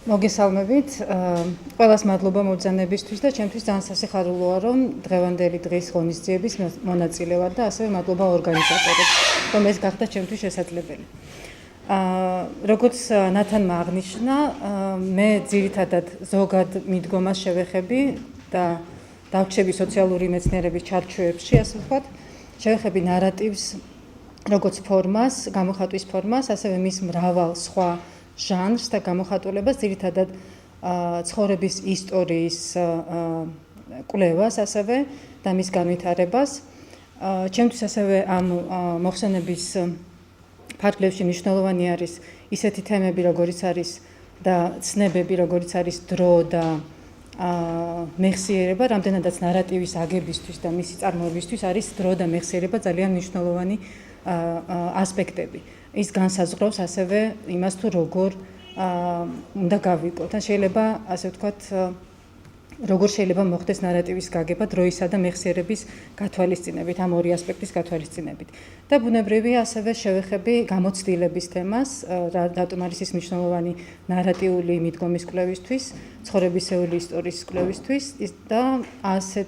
მოგესალმებით. ყველას მადლობა მობრძანებისთვის და ჩემთვის ძალიან სასიხარულოა, რომ დღევანდელი დღის ღონისძიების მონაწილე ვარ და ასევე მადლობა ორგანიზატორებს, რომ ეს გახდა ჩემთვის შესაძლებელი. როგორც ნათანმა აღნიშნა, მე ძირითადად ზოგად მიდგომას შევეხები და დავრჩები სოციალური მეცნიერების ჩარჩოებში, ასე ვთქვათ, შევეხები ნარატივს, როგორც ფორმას, გამოხატვის ფორმას, ასევე მის მრავალ სხვა ჟანრს და გამოხატულებას, ძირითადად ცხოვრების ისტორიის კვლევას ასევე და მის განვითარებას. ჩემთვის ასევე ამ მოხსენების ფარგლებში მნიშვნელოვანი არის ისეთი თემები, როგორიც არის და ცნებები, როგორიც არის დრო და მეხსიერება, რამდენადაც ნარატივის აგებისთვის და მისი წარმოებისთვის არის დრო და მეხსიერება ძალიან მნიშვნელოვანი ასპექტები. ის განსაზღვრავს ასევე იმას, თუ როგორ უნდა გავიკოთ. ან შეიძლება ასე ვთქვათ, როგორ შეიძლება მოხდეს ნარატივის გაგება დროისა და მეხსიერების გათვალისწინებით, ამ ორი ასპექტის გათვალისწინებით. და ბუნებრივია ასევე შევეხები გამოცდილების თემას, რატომ არის ის მნიშვნელოვანი ნარატიული მიდგომის კვლევისთვის, ცხოვრებისეული ისტორიის კვლევისთვის და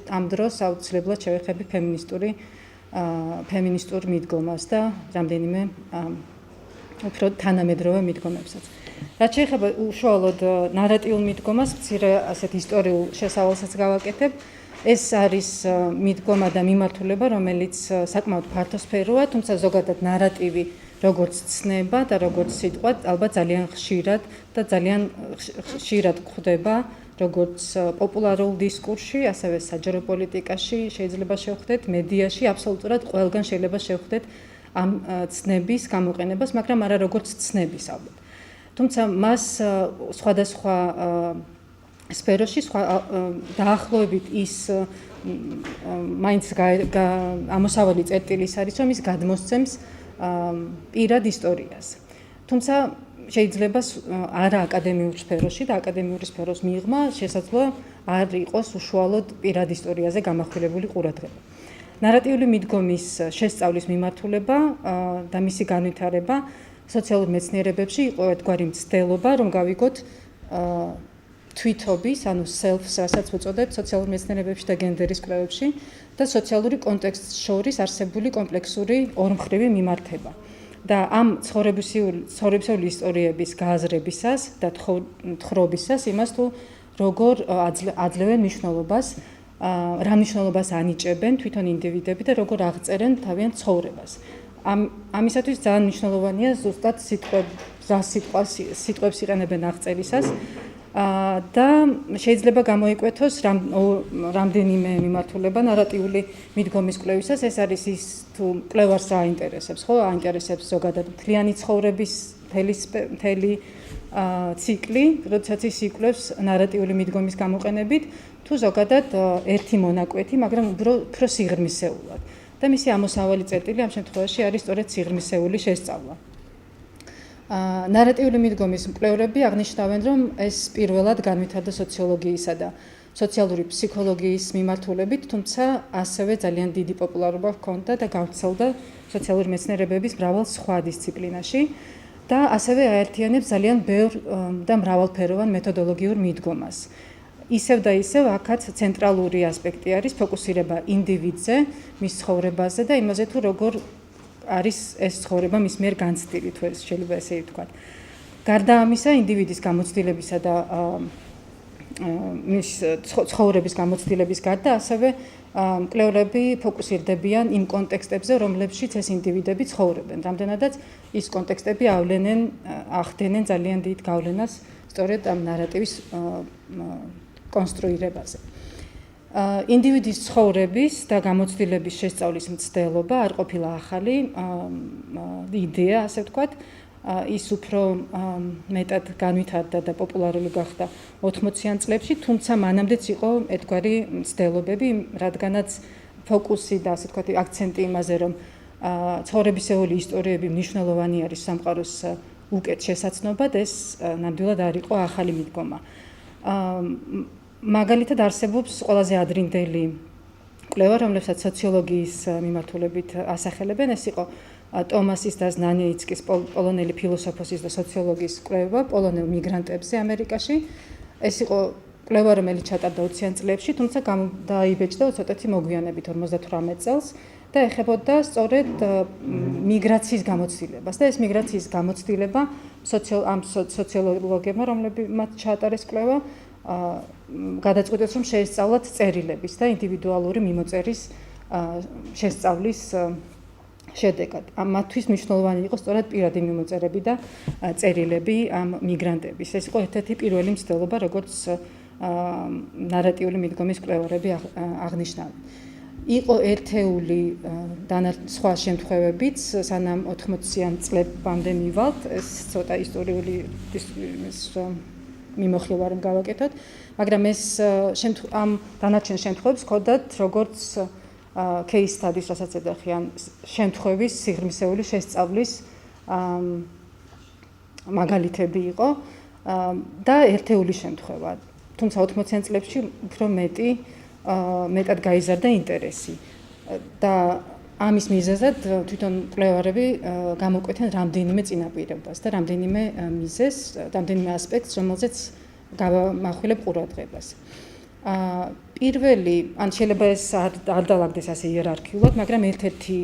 ამ დროს აუცილებლად შევეხები ფემინისტურ მიდგომას და რამდენიმე უფრო თანამედროვე მიდგომებსაც. რაც შეეხება უშუალოდ ნარატიულ მიდგომას, მცირე ასეთ ისტორიულ შესავალსაც გავაკეთებ. ეს არის მიდგომა და მიმართულება, რომელიც საკმაოდ ფართოსფეროა, თუმცა ზოგადად ნარატივი, როგორც ცნება და როგორც სიტყვა, ალბათ ძალიან ხშირად და ძალიან ხშირად გვხვდება, როგორც პოპულარულ დისკურსში, ასევე საჯარო პოლიტიკაში შეიძლება შევხვდეთ, მედიაში, აბსოლუტურად ყველგან შეიძლება შევხვდეთ ამ ცნების გამოყენებას, მაგრამ არა როგორც ცნების ალბათ. თუმცა მას სხვადასხვა სფეროში დაახლოებით ის მაინც ამოსავალი წერტილის არის, რომ ის გადმოსცემს პირად ისტორიას. თუმცა შეიძლება არა აკადემიურ სფეროში და აკადემიური სფეროს მიღმა შესაძლოა არ იყოს უშუალოდ პირად ისტორიაზე გამახვილებული ყურადღება. ნარატიული მიდგომის შესწავლის მიმართულება და მისი განვითარება სოციალურ მეცნიერებებში იყო ერთგვარი მცდელობა, რომ გავიგოთ თვითობის, ანუ self-ს, რასაც ვუწოდეთ სოციალურ მეცნიერებებში და გენდერის კვლევებში და სოციალური კონტექსტს შორის არსებული კომპლექსური ორმხრივი მიმართება. და ამ ცხოვრებისეული ისტორიების გააზრებისას და თხრობისას იმას თუ როგორ აძლევენ მნიშვნელობას, რა მნიშვნელობას ანიჭებენ თვითონ ინდივიდები და როგორ აღწერენ თავიანთ ცხოვრებას. ამისათვის ძალიან მნიშვნელოვანია ზუსტად სიტყვებს იყენებენ აღწერისას და შეიძლება გამოიკვეთოს რამდენიმე მიმართულება ნარატიული მიდგომის კვლევისას. ეს არის ის თუ კვლევარს რა აინტერესებს, ხო? აინტერესებს ზოგადად მთლიანი ცხოვრების მთელი ციკლი, როდესაც ის იკვლევს ნარატიული მიდგომის გამოყენებით, თუ ზოგადად ერთი მონაკვეთი, მაგრამ უფრო სიღრმისეულად. და მისი ამოსავალი წერტილი ამ შემთხვევაში არის სწორედ სიღრმისეული შესწავლა. ნარატიული მიდგომის მკვლევრები აღნიშნავენ, რომ ეს პირველად განვითარდა სოციოლოგიისა და სოციალური ფსიქოლოგიის მიმართულებით, თუმცა ასევე ძალიან დიდი პოპულარობა ჰქონდა და გავრცელდა სოციალური მეცნიერებების მრავალ სხვა დისციპლინაში და ასევე აერთიანებს ძალიან ბევრ და მრავალფეროვან მეთოდოლოგიურ მიდგომას. ისევ და ისევ აქაც ცენტრალური ასპექტი არის ფოკუსირება ინდივიდზე, მის ცხოვრებაზე და იმაზე თუ როგორ არის ეს ცხოვრება მის მიერ განცდილი, თუ ეს შეიძლება ესე ვთქვათ. გარდა ამისა, ინდივიდის გამოცდილებისა და მის ცხოვრების გამოცდილების გარდა ასევე მკვლევრები ფოკუსირდებიან იმ კონტექსტებზე, რომლებშიც ეს ინდივიდები ცხოვრობენ. რამდენადაც ის კონტექსტები ახდენენ ძალიან დიდ გავლენას სწორედ ამ ნარატივის კონსტრუირებაზე. ინდივიდის ცხოვრების და გამოცდილების შესწავლის მცდელობა არ ყოფილა ახალი იდეა, ასე ვთქვათ. ის უფრო მეტად განვითარდა და პოპულარული გახდა 80-იან წლებში, თუმცა მანამდეც იყო ერთგვარი მცდელობები, რადგანაც ფოკუსი და ასე ვთქვათ აქცენტი იმაზე, რომ ცხოვრებისეული ისტორიები მნიშვნელოვანი არის სამყაროს უკეთ შესაცნობად, ეს ნამდვილად არ იყო ახალი მიდგომა. მაგალითად არსებობს ყველაზე ადრინდელი კვლევა, რომლებსაც სოციოლოგიის მიმართულებით ასახელებენ, ეს იყო ტომასის და ზნანეიცკის პოლონელი ფილოსოფოსის და სოციოლოგის კვლევა პოლონელ მიგრანტებზე ამერიკაში. ეს იყო კვლევა, რომელიც ჩატარდა 20-იან წლებში, თუმცა დაიბეჭდა ცოტათი მოგვიანებით 58 წელს და ეხებოდა სწორედ მიგრაციის გამოცდილებას. და ეს მიგრაციის გამოცდილება ამ სოციოლოგებმა, რომლებმაც ჩაატარეს კვლევა, გადაწყვიტეს, რომ შეესწავლათ წერილების და ინდივიდუალური მიმოწერის შესწავლის შედეგად. მათთვის მნიშვნელოვანი იყო სწორედ პირადი მიმოწერები და წერილები ამ მიგრანტების. ეს იყო ერთ-ერთი პირველი მცდელობა, როგორც ნარატიული მიდგომის კვლევარები აღნიშნავენ. იყო ერთეული სხვა შემთხვევებიც, სანამ 80-იან წლებამდე მივალთ, ეს ცოტა ისტორიული მიმოხილვა რომ გავაკეთოთ, მაგრამ ეს ამ დანარჩენ შემთხვევებს ჰქონდათ როგორც case studies, რასაც ეძახიან შემთხვევის სიღრმისეული შესწავლის მაგალითები იყო და ერთეული შემთხვევა. თუმცა 80-იან წლებში უფრო მეტად გაიზარდა ინტერესი და ამის მიზეზად თვითონ კვლევარები გამოკვეთენ რამდენიმე წინაპირობას და რამდენიმე მიზეზს, რამდენიმე ასპექტს, რომელზეც გავამახვილებ ყურადღებას. პირველი, ან შეიძლება ეს არ დავაგდეს ასე იერარქიულად, მაგრამ ერთ-ერთი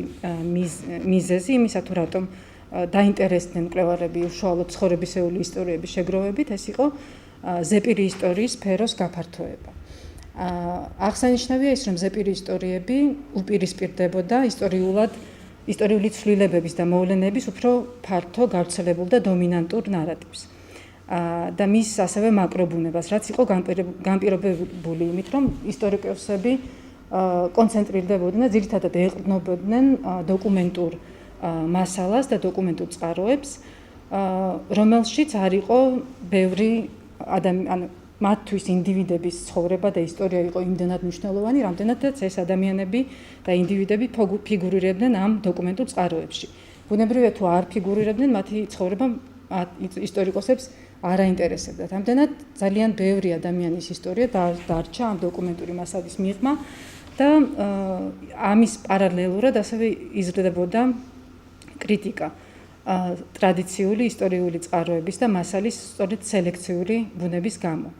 მიზეზი იმისა, თუ რატომ დაინტერესდნენ კვლევარები უშუალოდ ცხოვრებისეული ისტორიების შეგროვებით, ეს იყო ზეპირი ისტორიის სფეროს გაფართოება. აღსანიშნავია ის, რომ ზეპირი ისტორიები უპირისპირდებოდა ისტორიული ცვლილებების და მოვლენების უფრო ფართო, გავრცელებულ და დომინანტურ ნარატივს. და მის ასევე მაკრობუნებას, რაც იყო განპირობებული იმით, რომ ისტორიკოსები კონცენტრირდებოდნენ და ძირითადად ეყრდნობოდნენ დოკუმენტურ მასალას და დოკუმენტურ წყაროებს, რომელშიც არ იყო ბევრი მათთვის ინდივიდების ცხოვრება და ისტორია იყო იმდენად მნიშვნელოვანი, რამდენადაც ეს ადამიანები და ინდივიდები ფიგურირებდნენ ამ დოკუმენტურ წყაროებში. ბუნებრივია, თუ არ ფიგურირებდნენ, მათი ცხოვრება ისტორიკოსებს არ აინტერესებდათ. ამდენად ძალიან ბევრი ადამიანის ისტორია დარჩა ამ დოკუმენტური მასალის მიღმა და ამის პარალელურად ასევე იზრდებოდა კრიტიკა ტრადიციული ისტორიული წყაროების და მასალის სწორედ სელექციური ბუნების გამო.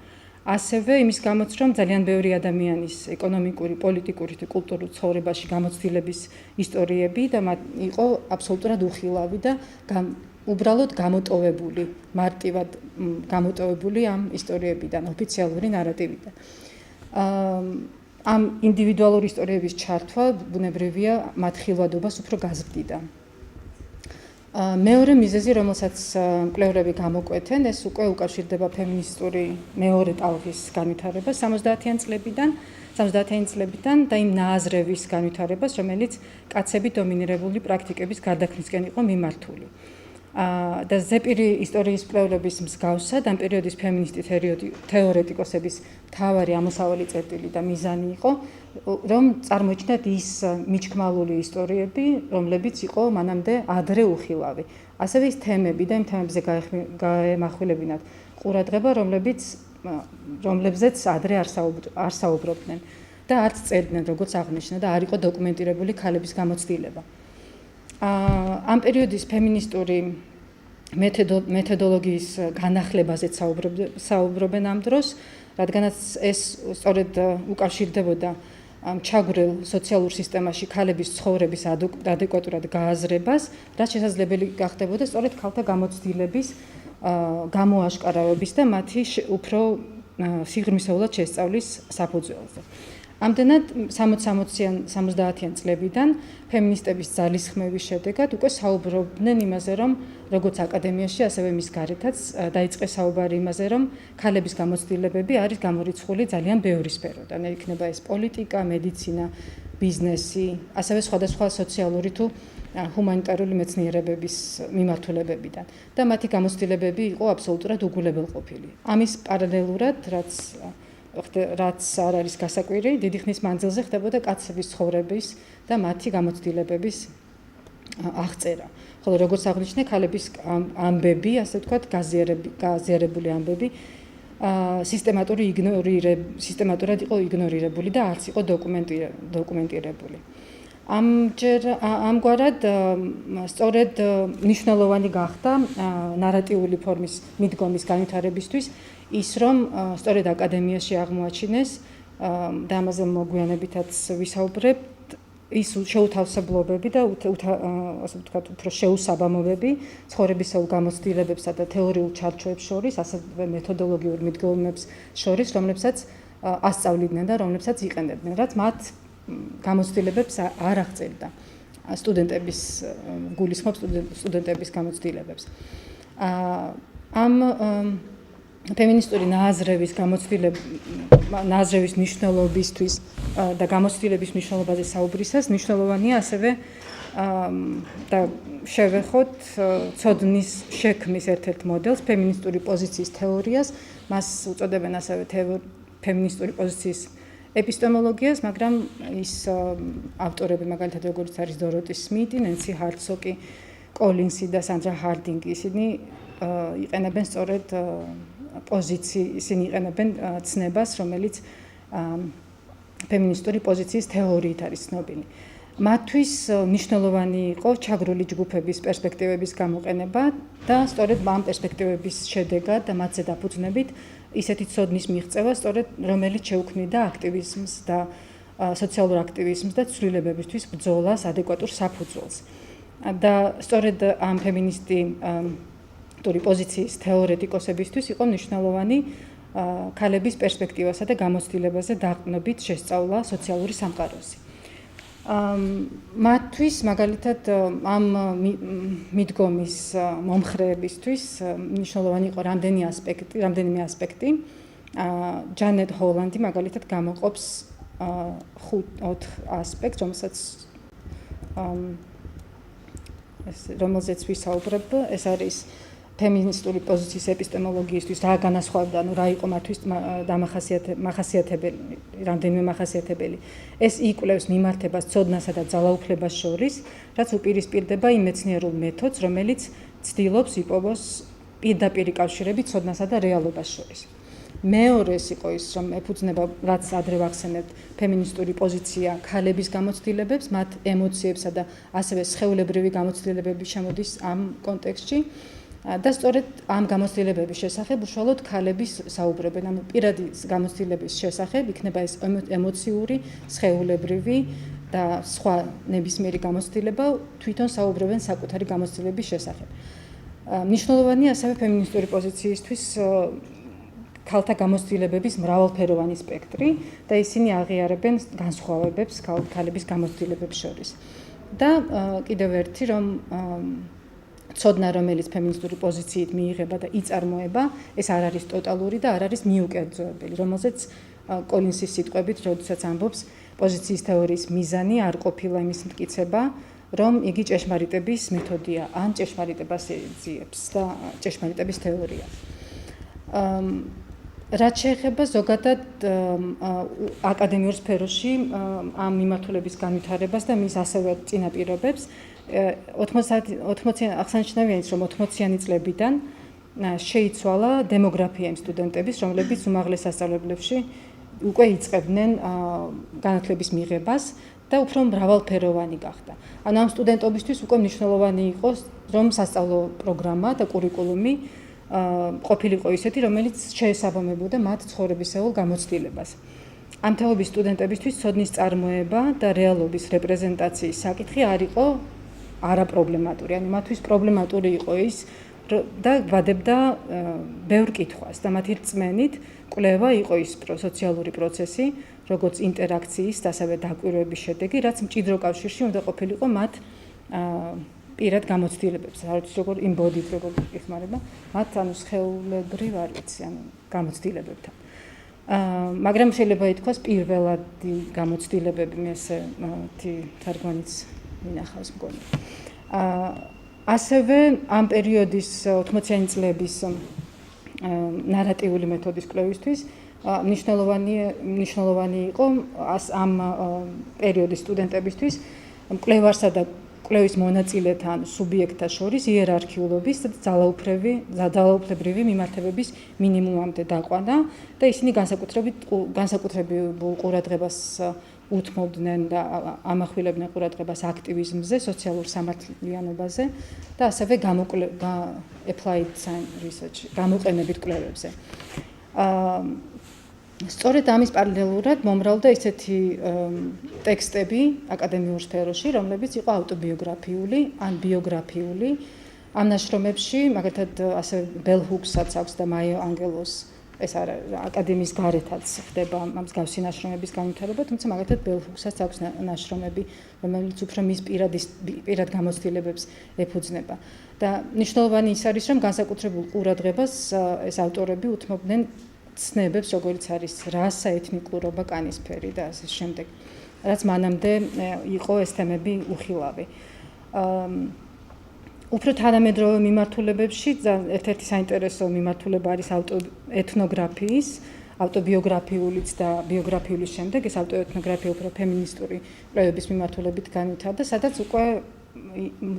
ასევე იმის გამოც, რომ ძალიან ბევრი ადამიანის ეკონომიკური, პოლიტიკური და კულტურულ ცხოვრებაში გამოცდილების ისტორიები და იყო აბსოლუტურად უხილავი და უბრალოდ გამოტოვებული, მარტივად გამოტოვებული ამ ისტორიებიდან, ოფიციალური ნარატივიდან. ამ ინდივიდუალური ისტორიების ჩართვა ბუნებრივია მათ ხილვადობას უფრო გაზრდიდა. მეორე მიზეზი, რომელსაც კვლევარები გამოკვეთენ, ეს უკვე უკავშირდება ფემინისტური მეორე ტალღის განვითარებას 70-იან წლებიდან და იმ ნააზრევის განვითარებას, რომელიც კაცები დომინირებული პრაქტიკების გარდაქმნისკენ იყო მიმართული. და ზეპირი ისტორიის კვლევრების მსგავსად ამ პერიოდის ფემინისტი თეორეტიკოსების მთავარი ამოსავალი წერტილი და მიზანი იყო, რომ წარმოიჩინათ ის მიჩქმალული ისტორიები, რომლებიც იყო მანამდე ადრე უხილავი. ასევე ის თემები და იმ თემებზე გაემახვილებინათ ყურადღება, რომლებზეც ადრე არ საუბრობდნენ და არც წერდნენ, როგორც აღნიშნა და არ იყო დოკუმენტირებული ქალების გამოცდილება. ამ პერიოდის ფემინისტური მეთოდოლოგიის განახლებაზეც საუბრობენ ამ დროს, რადგანაც ეს სწორედ უკავშირდებოდა ჩაგვრილ სოციალურ სისტემაში ქალების ცხოვრების ადეკვატურად გააზრებას, რაც შესაძლებელი გახდებოდა სწორედ ქალთა გამოცდილების გამოაშკარავების და მათი უფრო სიღრმისეულად შესწავლის საფუძველზე. ამდენად 60-70-იან წლებიდან ფემინისტების ძალისხმევის შედეგად უკვე საუბრობდნენ იმაზე, რომ როგორც აკადემიაში, ასევე მის გარეთაც დაიწყეს საუბარი იმაზე, რომ ქალების გამოცდილებები არის გამორიცხული ძალიან ბევრი სფეროდან. იქნება ეს პოლიტიკა, მედიცინა, ბიზნესი, ასევე სხვადასხვა სოციალური თუ ჰუმანიტარული მეცნიერებების მიმართულებებიდან. და მათი გამოცდილებები იყო აბსოლუტურად უგულებელყოფილი. ამის პარალელურად, რაც არ არის გასაკვირი, დიდი ხნის მანძილზე ხდებოდა კაცების ცხოვრების და მათი გამოცდილებების აღწერა. ხოლო როგორც აღნიშნე, ქალების ამბები, ასე ვთქვათ, გაზიარებული ამბები სისტემატურად იყო იგნორირებული და არც იყო დოკუმენტირებული. ამგვარად სწორედ მნიშვნელოვანი გახდა ნარატიული ფორმის მიდგომის განვითარებისთვის ის, რომ სწორედ აკადემიაში აღმოაჩინეს და ამაზე მოგვიანებითაც ვისაუბრებთ, ის შეუთავსებლობები და ასე ვთქვათ, უფრო შეუსაბამობები ცხოვრებისეულ გამოცდილებებსა და თეორიულ ჩარჩოებს შორის, ასევე მეთოდოლოგიურ მიდგომებს შორის, რომლებსაც ასწავლიდნენ და რომლებსაც იყენებდნენ, რაც მათ გამოცდილებებს არ აღწევდა სტუდენტების გულისხმობს სტუდენტების გამოცდილებებს. ამ ფემინისტური ნაზრების ნაზრების მნიშვნელობისთვის და გამოცდილების მნიშვნელობაზე საუბრისას მნიშვნელოვანია ასევე და შევეხოთ ცოდნის შექმნის ერთ-ერთ მოდელს, ფემინისტური პოზიციის თეორიას, მას უწოდებენ ასევე ფემინისტური პოზიციის ეპისტემოლოგიას, მაგრამ ის ავტორები, მაგალითად როგორც არის დოროტი სმიტი, ნენსი ჰარცოკი, კოლინსი და სანდრა ჰარდინგი, ისინი იყენებენ სწორედ ისინი იყენებენ ცნებას, რომელიც ფემინისტური პოზიციის თეორიით არის ცნობილი. მათთვის მნიშვნელოვანი იყო ჩაგრული ჯგუფების პერსპექტივების გამოყენება და სწორედ ამ პერსპექტივების შედეგად და მათზე დაფუძნებით ისეთი ცოდნის მიღწევა, სწორედ რომელიც შეუქმნიდა აქტივიზმს და სოციალურ აქტივიზმს და ცვლილებებისთვის ბრძოლას ადეკვატურ საფუძველს. და სწორედ ამ ფემინისტური პოზიციის თეორეტიკოსებისთვის იყო მნიშვნელოვანი ქალების პერსპექტივასა და გამოცდილებაზე დაყრდნობით შესწავლა სოციალური სამყაროზე. მათთვის მაგალითად ამ მიდგომის მომხრეებისთვის მნიშვნელოვანი იყო რამდენიმე ასპექტი. ჯანეტ ჰოლანდი მაგალითად გამოყოფს 4 ასპექტს, რომელზეც ვისაუბრებ, ეს არის ფემინისტური პოზიციის ეპისტემოლოგიისთვის რა განასხვავდა, რა იყო მათთვის რამდენიმე მახასიათებელი. ეს იკვლევს მიმართებას ცოდნასა და ძალაუფლებას შორის, რაც უპირისპირდება იმ მეცნიერულ მეთოდს, რომელიც ცდილობს იპოვოს პირდაპირი კავშირები ცოდნასა და რეალობას შორის. მეორეს იყო ის, რომ ეფუძნება, რაც ადრე ვახსენებთ, ფემინისტური პოზიცია ქალების გამოცდილებებს, მათ ემოციებსა და ასევე სხეულებრივი გამოცდილებები შემოდის ამ კონტექსტში. და სწორედ ამ გამოცდილებების შესახებ უშუალოდ ქალების საუბრობენ, ანუ პირადი გამოცდილების შესახებ იქნება ეს ემოციური, სხეულებრივი და სხვა ნებისმიერი გამოცდილება, თვითონ საუბრობენ საკუთარი გამოცდილების შესახებ. მნიშვნელოვანია ასევე ფემინისტური პოზიციისთვის ქალთა გამოცდილებების მრავალფეროვანი სპექტრი და ისინი აღიარებენ განსხვავებებს ქალების გამოცდილებებს შორის. და კიდევ ერთი, რომ ცოდნა, რომელიც ფემინისტური პოზიციით მიიღება და იწარმოება, ეს არ არის ტოტალური და არ არის მიუკერძოებელი, რომელზეც კოლინსის სიტყვებით, როდესაც ამბობს, პოზიციის თეორიის მიზანი არ ყოფილა იმის მტკიცება, რომ იგი ჭეშმარიტების მეთოდია, ან ჭეშმარიტებას ეძიებს და ჭეშმარიტების თეორია. რაც შეეხება ზოგადად აკადემიურ სფეროში ამ მიმართულების განვითარებას და მის ასევე წინაპირობებს, აღსანიშნავია ის, რომ 80-იანი წლებიდან შეიცვალა დემოგრაფია იმ სტუდენტების, რომლებიც უმაღლეს სასწავლებლებში უკვე იწყებდნენ განათლების მიღებას და უფრო მრავალფეროვანი გახდა. ანუ ამ სტუდენტობისთვის უკვე მნიშვნელოვანი იყო, რომ სასწავლო პროგრამა და კურიკულუმი ყოფილიყო ისეთი, რომელიც შეესაბამებოდა მათ ცხოვრებისეულ გამოცდილებას. ამ თეორიის სტუდენტებისთვის ცოდნის წარმოება და რეალობის რეპრეზენტაციის საკითხი არ იყო არაპრობლემატური, ანუ მათთვის პრობლემატური იყო ის და ვადებდა ბევრ კითხვას და მათი რწმენით კვლევა იყო ის სოციალური პროცესი, როგორც ინტერაქციის და ასევე დაკვირვების შედეგი, რაც მჭიდრო კავშირში უნდა ყოფილიყო მათ პირად გამოცდილებებს, არ ვიცი როგორ embodied როგორ იხმარება, მათ ანუ სხეულებრივ არ ვიცი, ანუ გამოცდილებებთან. მაგრამ შეიძლება ითქვას პირველადი გამოცდილებები, მე ესე თარგმანიც მინახავს მგონი. ასევე ამ პერიოდის 80-იანი წლების ნარატიული მეთოდის კვლევისთვის მნიშვნელოვანი იყო ამ პერიოდის სტუდენტებისთვის მკვლევარსა და კვლევის მონაწილეთან სუბიექტთა შორის იერარქიულობის და ძალაუფლებრივი მიმართებების მინიმუმამდე დაყვანა და ისინი განსაკუთრებულ ყურადღებას უთმობდნენ და ამახვილებდნენ ყურადღებას აქტივიზმზე, სოციალურ სამართლიანობაზე და ასევე applied science research, გამოყენებით კვლევებზე. სწორედ ამის პარალელურად მომრავლდა ისეთი ტექსტები აკადემიურ სფეროში, რომლებიც იყო ავტობიოგრაფიული ან ბიოგრაფიული. ამ ნაშრომებში, მაგალითად, ასევე ბელ ჰუკსაც აქვს და მაიო ანგელოს ეს აკადემიის გარეთაც ხდება მსგავსი ნაშრომების განვითარება, თუმცა მაგალითად ბელ ჰუკსაც აქვს ნაშრომები, რომელიც უფრო მის პირად გამოცდილებებს ეფუძნება. და მნიშვნელოვანი ის არის, რომ განსაკუთრებულ ყურადღებას ეს ავტორები უთმობდნენ ცნებებს, როგორც არის რასა, ეთნიკურობა, კანისფერი და ასე შემდეგ. რაც მანამდე იყო ეს თემები უხილავი. უფრო თანამედროვე მიმართულებებში ერთ-ერთი საინტერესო მიმართულება არის ეთნოგრაფიის, ავტობიოგრაფიულიც და ბიოგრაფიულის შემდეგ ეს ავტოეთნოგრაფია უფრო ფემინისტური კვლევების მიმართულებით განვითარდა, სადაც უკვე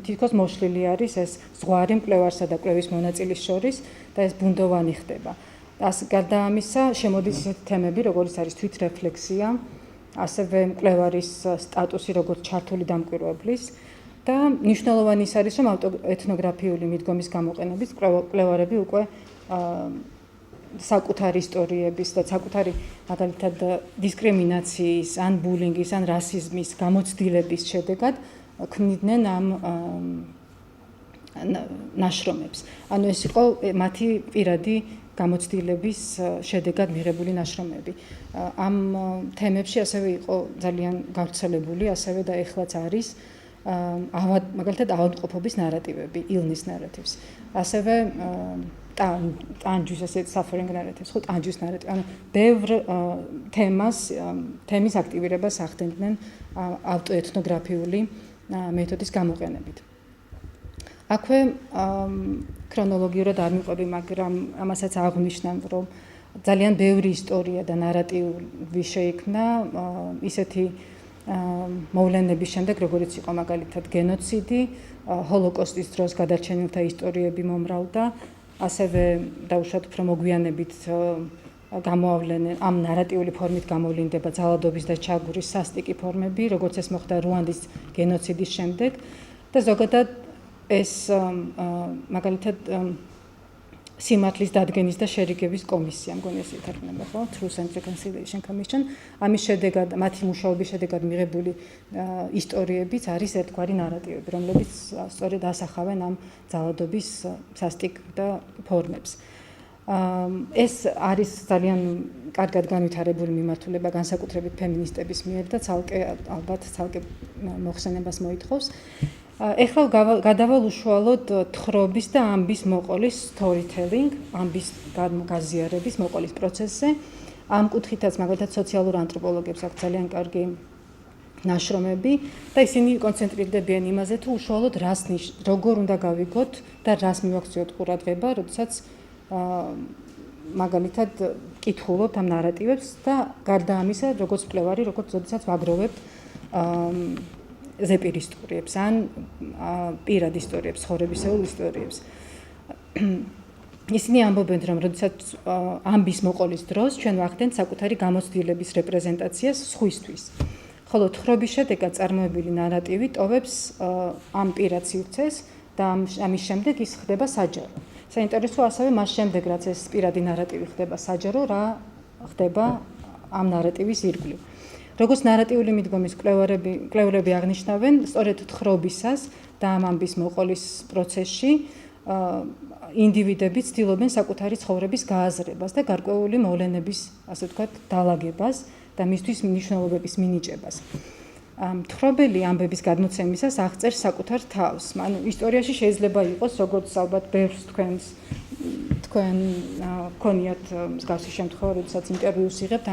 თითქოს მოშლილი არის ეს ზღვარი მკვლევარსა და კვლევის მონაწილის შორის და ეს ბუნდოვანი ხდება. გარდა ამისა, შემოდის ისეთი თემები, როგორც არის თვითრეფლექსია, ასევე მკვლევარის სტატუსი როგორც ჩართული დამკვირვებლის და მნიშვნელოვანი ის არის, რომ ეთნოგრაფიული მიდგომის გამოყენებით მკვლევარები უკვე საკუთარი ისტორიების და საკუთარი მაგალითად დისკრიმინაციის, ან ბულინგის, ან რასიზმის გამოცდილების შედეგად ქმნიდნენ ამ ნაშრომებს. ანუ ეს იყო მათი პირადი გამოცდილების შედეგად მიღებული ნაშრომები. ამ თემებში ასევე იყო ძალიან გავრცელებული, ასევე და ეხლაც არის მაგალითად ავადმყოფობის ნარატივები, illness narratives. ასევე ტანჯვის ასეთ suffering narratives, ხო ტანჯვის ნარატივი. ანუ ბევრ თემის აქტივირებას ახდენდნენ ავტოეთნოგრაფიული მეთოდის გამოყენებით. აქვე ქრონოლოგიურად არ მიყვები, მაგრამ ამასაც აღვნიშნავ, რომ ძალიან ბევრი ისტორია და ნარატივი შეიქმნა ისეთი მოვლენების შემდეგ, როგორც იყო მაგალითად გენოციდი, ჰოლოკოსტის დროს გადარჩენილთა ისტორიები მომრავლდა, ასევე დაუშვათ უფრო მოგვიანებით გამოავლენენ ამ ნარატიული ფორმით გამოვლინდება ძალადობის და ჩაგვრის სასტიკი ფორმები, როგორც ეს მოხდა რუანდის გენოციდის შემდეგ და ზოგადად ეს მაგალითად სიმართლის დადგენის და შერიგების კომისია, მგონი ეს ითარგმნება, ხო? Truth and Reconciliation Commission. ამის შედეგად, მათი მუშაობის შედეგად მიღებული ისტორიებიც არის ერთგვარი ნარატივები, რომლებიც სწორედ ასახავენ ამ ძალადობის სასტიკ და ფორმებს. ეს არის ძალიან კარგად განვითარებული მიმართულება განსაკუთრებით ფემინისტების მიერ და ალბათ ცალკე მოხსენებას მოითხოვს. ეხლა გადავალ უშუალოდ თხრობის და ამბის მოყოლის storytelling, ამბის გაზიარების მოყოლის პროცესზე. ამ კუთხითაც მაგალითად სოციალურ ანთროპოლოგებს აქვს ძალიან კარგი ნაშრომები და ისინი კონცენტრირდებიან იმაზე, თუ უშუალოდ როგორ უნდა გავიგოთ და რას მივაქციოთ ყურადღება, როდესაც მაგალითად კითხულობთ ამ ნარატივებს და გარდა ამისა, როგორც მკვლევარი, როგორც როდესაც ვაგროვებთ ზეპირ ისტორიებს ან პირად ისტორიებს, ცხოვრებისეულ ისტორიებს. ისინი ამბობენ, რომ როდესაც ამბის მოყოლის დროს ჩვენ ვახდენთ საკუთარი გამოცდილების რეპრეზენტაციას სხვისთვის. ხოლო თხრობის შედეგად წარმოებული ნარატივი ტოვებს ამ პირად სივრცეს და ამის შემდეგ ის ხდება საჯარო. საინტერესო ასევე მას შემდეგ, რაც ეს პირადი ნარატივი ხდება საჯარო, რა ხდება ამ ნარატივის ირგვლივ. როგორც ნარატიული მიდგომის მკვლევრები აღნიშნავენ, სწორედ თხრობისას და ამ ამბის მოყოლის პროცესში ინდივიდები ცდილობენ საკუთარი ცხოვრების გააზრებას და გარკვეული მოვლენების, ასე ვთქვათ, დალაგებას და მისთვის მნიშვნელობების მინიჭებას. თხრობელი ამბების გადმოცემისას აღწერს საკუთარ თავს. ანუ ისტორიაში შეიძლება იყოს, როგორც ალბათ ბევრს თქვენ გქონიათ მსგავსი შემთხვევა, როდესაც ინტერვიუს იღებთ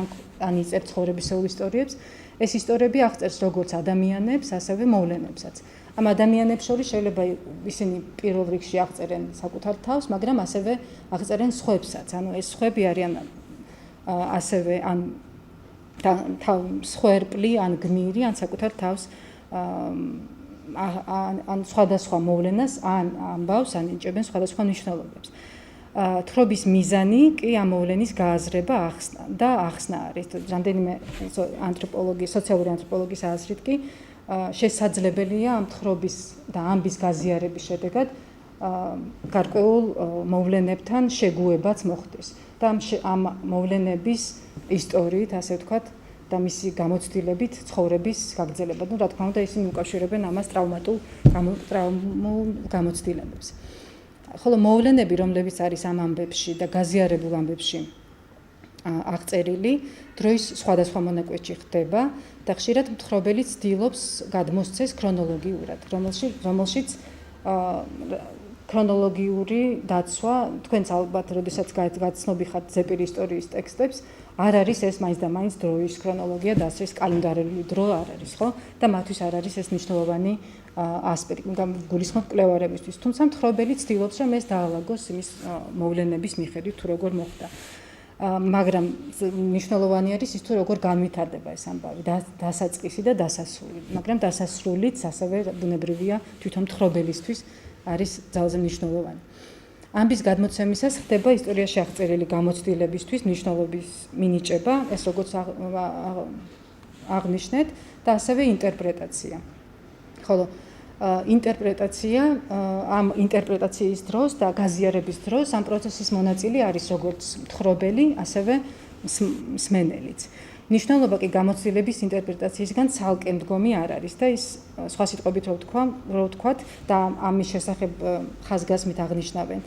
ან იწერთ ცხოვრებისეულ ისტორიებს, ეს ისტორიები აღწერს როგორც ადამიანებს, ასევე მოვლენებსაც. ამ ადამიანებს შორის შეიძლება ისინი პირველ რიგში აღწერენ საკუთარ თავს, მაგრამ ასევე აღწერენ სხვებსაც. ანუ ეს სხვები არიან ასევე ან სხვერპლი, ან გმირი, ან საკუთარ თავს ან სხვადასხვა მოვლენას ან ამბავს, ან ინჭებენ სხვადასხვა მნიშვნელობებს. თხრობის მიზანი კი ამ მოვლენის გააზრება და ახსნა არის. რამდენიმე სოციალური ანთროპოლოგის აზრით კი შესაძლებელია ამ თხრობის და ამბის გაზიარების შედეგად გარკვეულ მოვლენებთან შეგუებაც მოხდეს და ამ მოვლენების ისტორიით, ასე ვთქვათ, და მისი გამოცდილებით ცხოვრების გაგრძელება. რა თქმა უნდა, ისინი უკავშირებენ ამას ტრაუმატულ გამოცდილებებს. ხოლო მოვლენები, რომლებიც არის ამ ამბებში და გაზიარებულ ამბებში აღწერილი, დროის სხვადასხვა მონაკვეთში ხდება და ხშირად მთხრობელი ცდილობს გადმოსცეს ქრონოლოგიურად, რომელშიც ქრონოლოგიური დაცვა, თქვენც ალბათ, როდესაც გაცნობი ხართ ზეპირი ისტორიის ტექსტებს, არ არის ეს მაინც და მაინც დროის ქრონოლოგია დასწრის კალენდარული დრო არ არის, ხო? და მათთვის არ არის ეს მნიშვნელოვანი ასპექტი, გულისხმობ კვლევარებისთვის. თუმცა მთხრობელი ცდილობს, რომ ეს დაალაგოს იმის მოვლენების მიხედვით, თუ როგორ მოხდა. მაგრამ მნიშვნელოვანი არის ის, თუ როგორ განვითარდება ეს ამბავი, დასაწყისი და დასასრული. მაგრამ დასასრულიც ასევე ბუნებრივია თვითონ მთხრობელისთვის არის ძალზე მნიშვნელოვანი. ამბის გადმოცემისას ხდება ისტორიაში აღწერილი გამოცდილებისთვის მნიშვნელობის მინიჭება, ეს როგორც აღნიშნეთ, და ასევე ინტერპრეტაცია. ხოლო ინტერპრეტაცია, ამ ინტერპრეტაციის დროს და გაზიარების დროს ამ პროცესის მონაწილე არის როგორც მთხრობელი, ასევე მსმენელიც. მნიშვნელობა კი გამოცდილების ინტერპრეტაციისგან ცალკე მდგომი არ არის და ის სხვა სიტყვებით რო ვთქვათ და ამის შესახებ ხაზგასმით აღნიშნავენ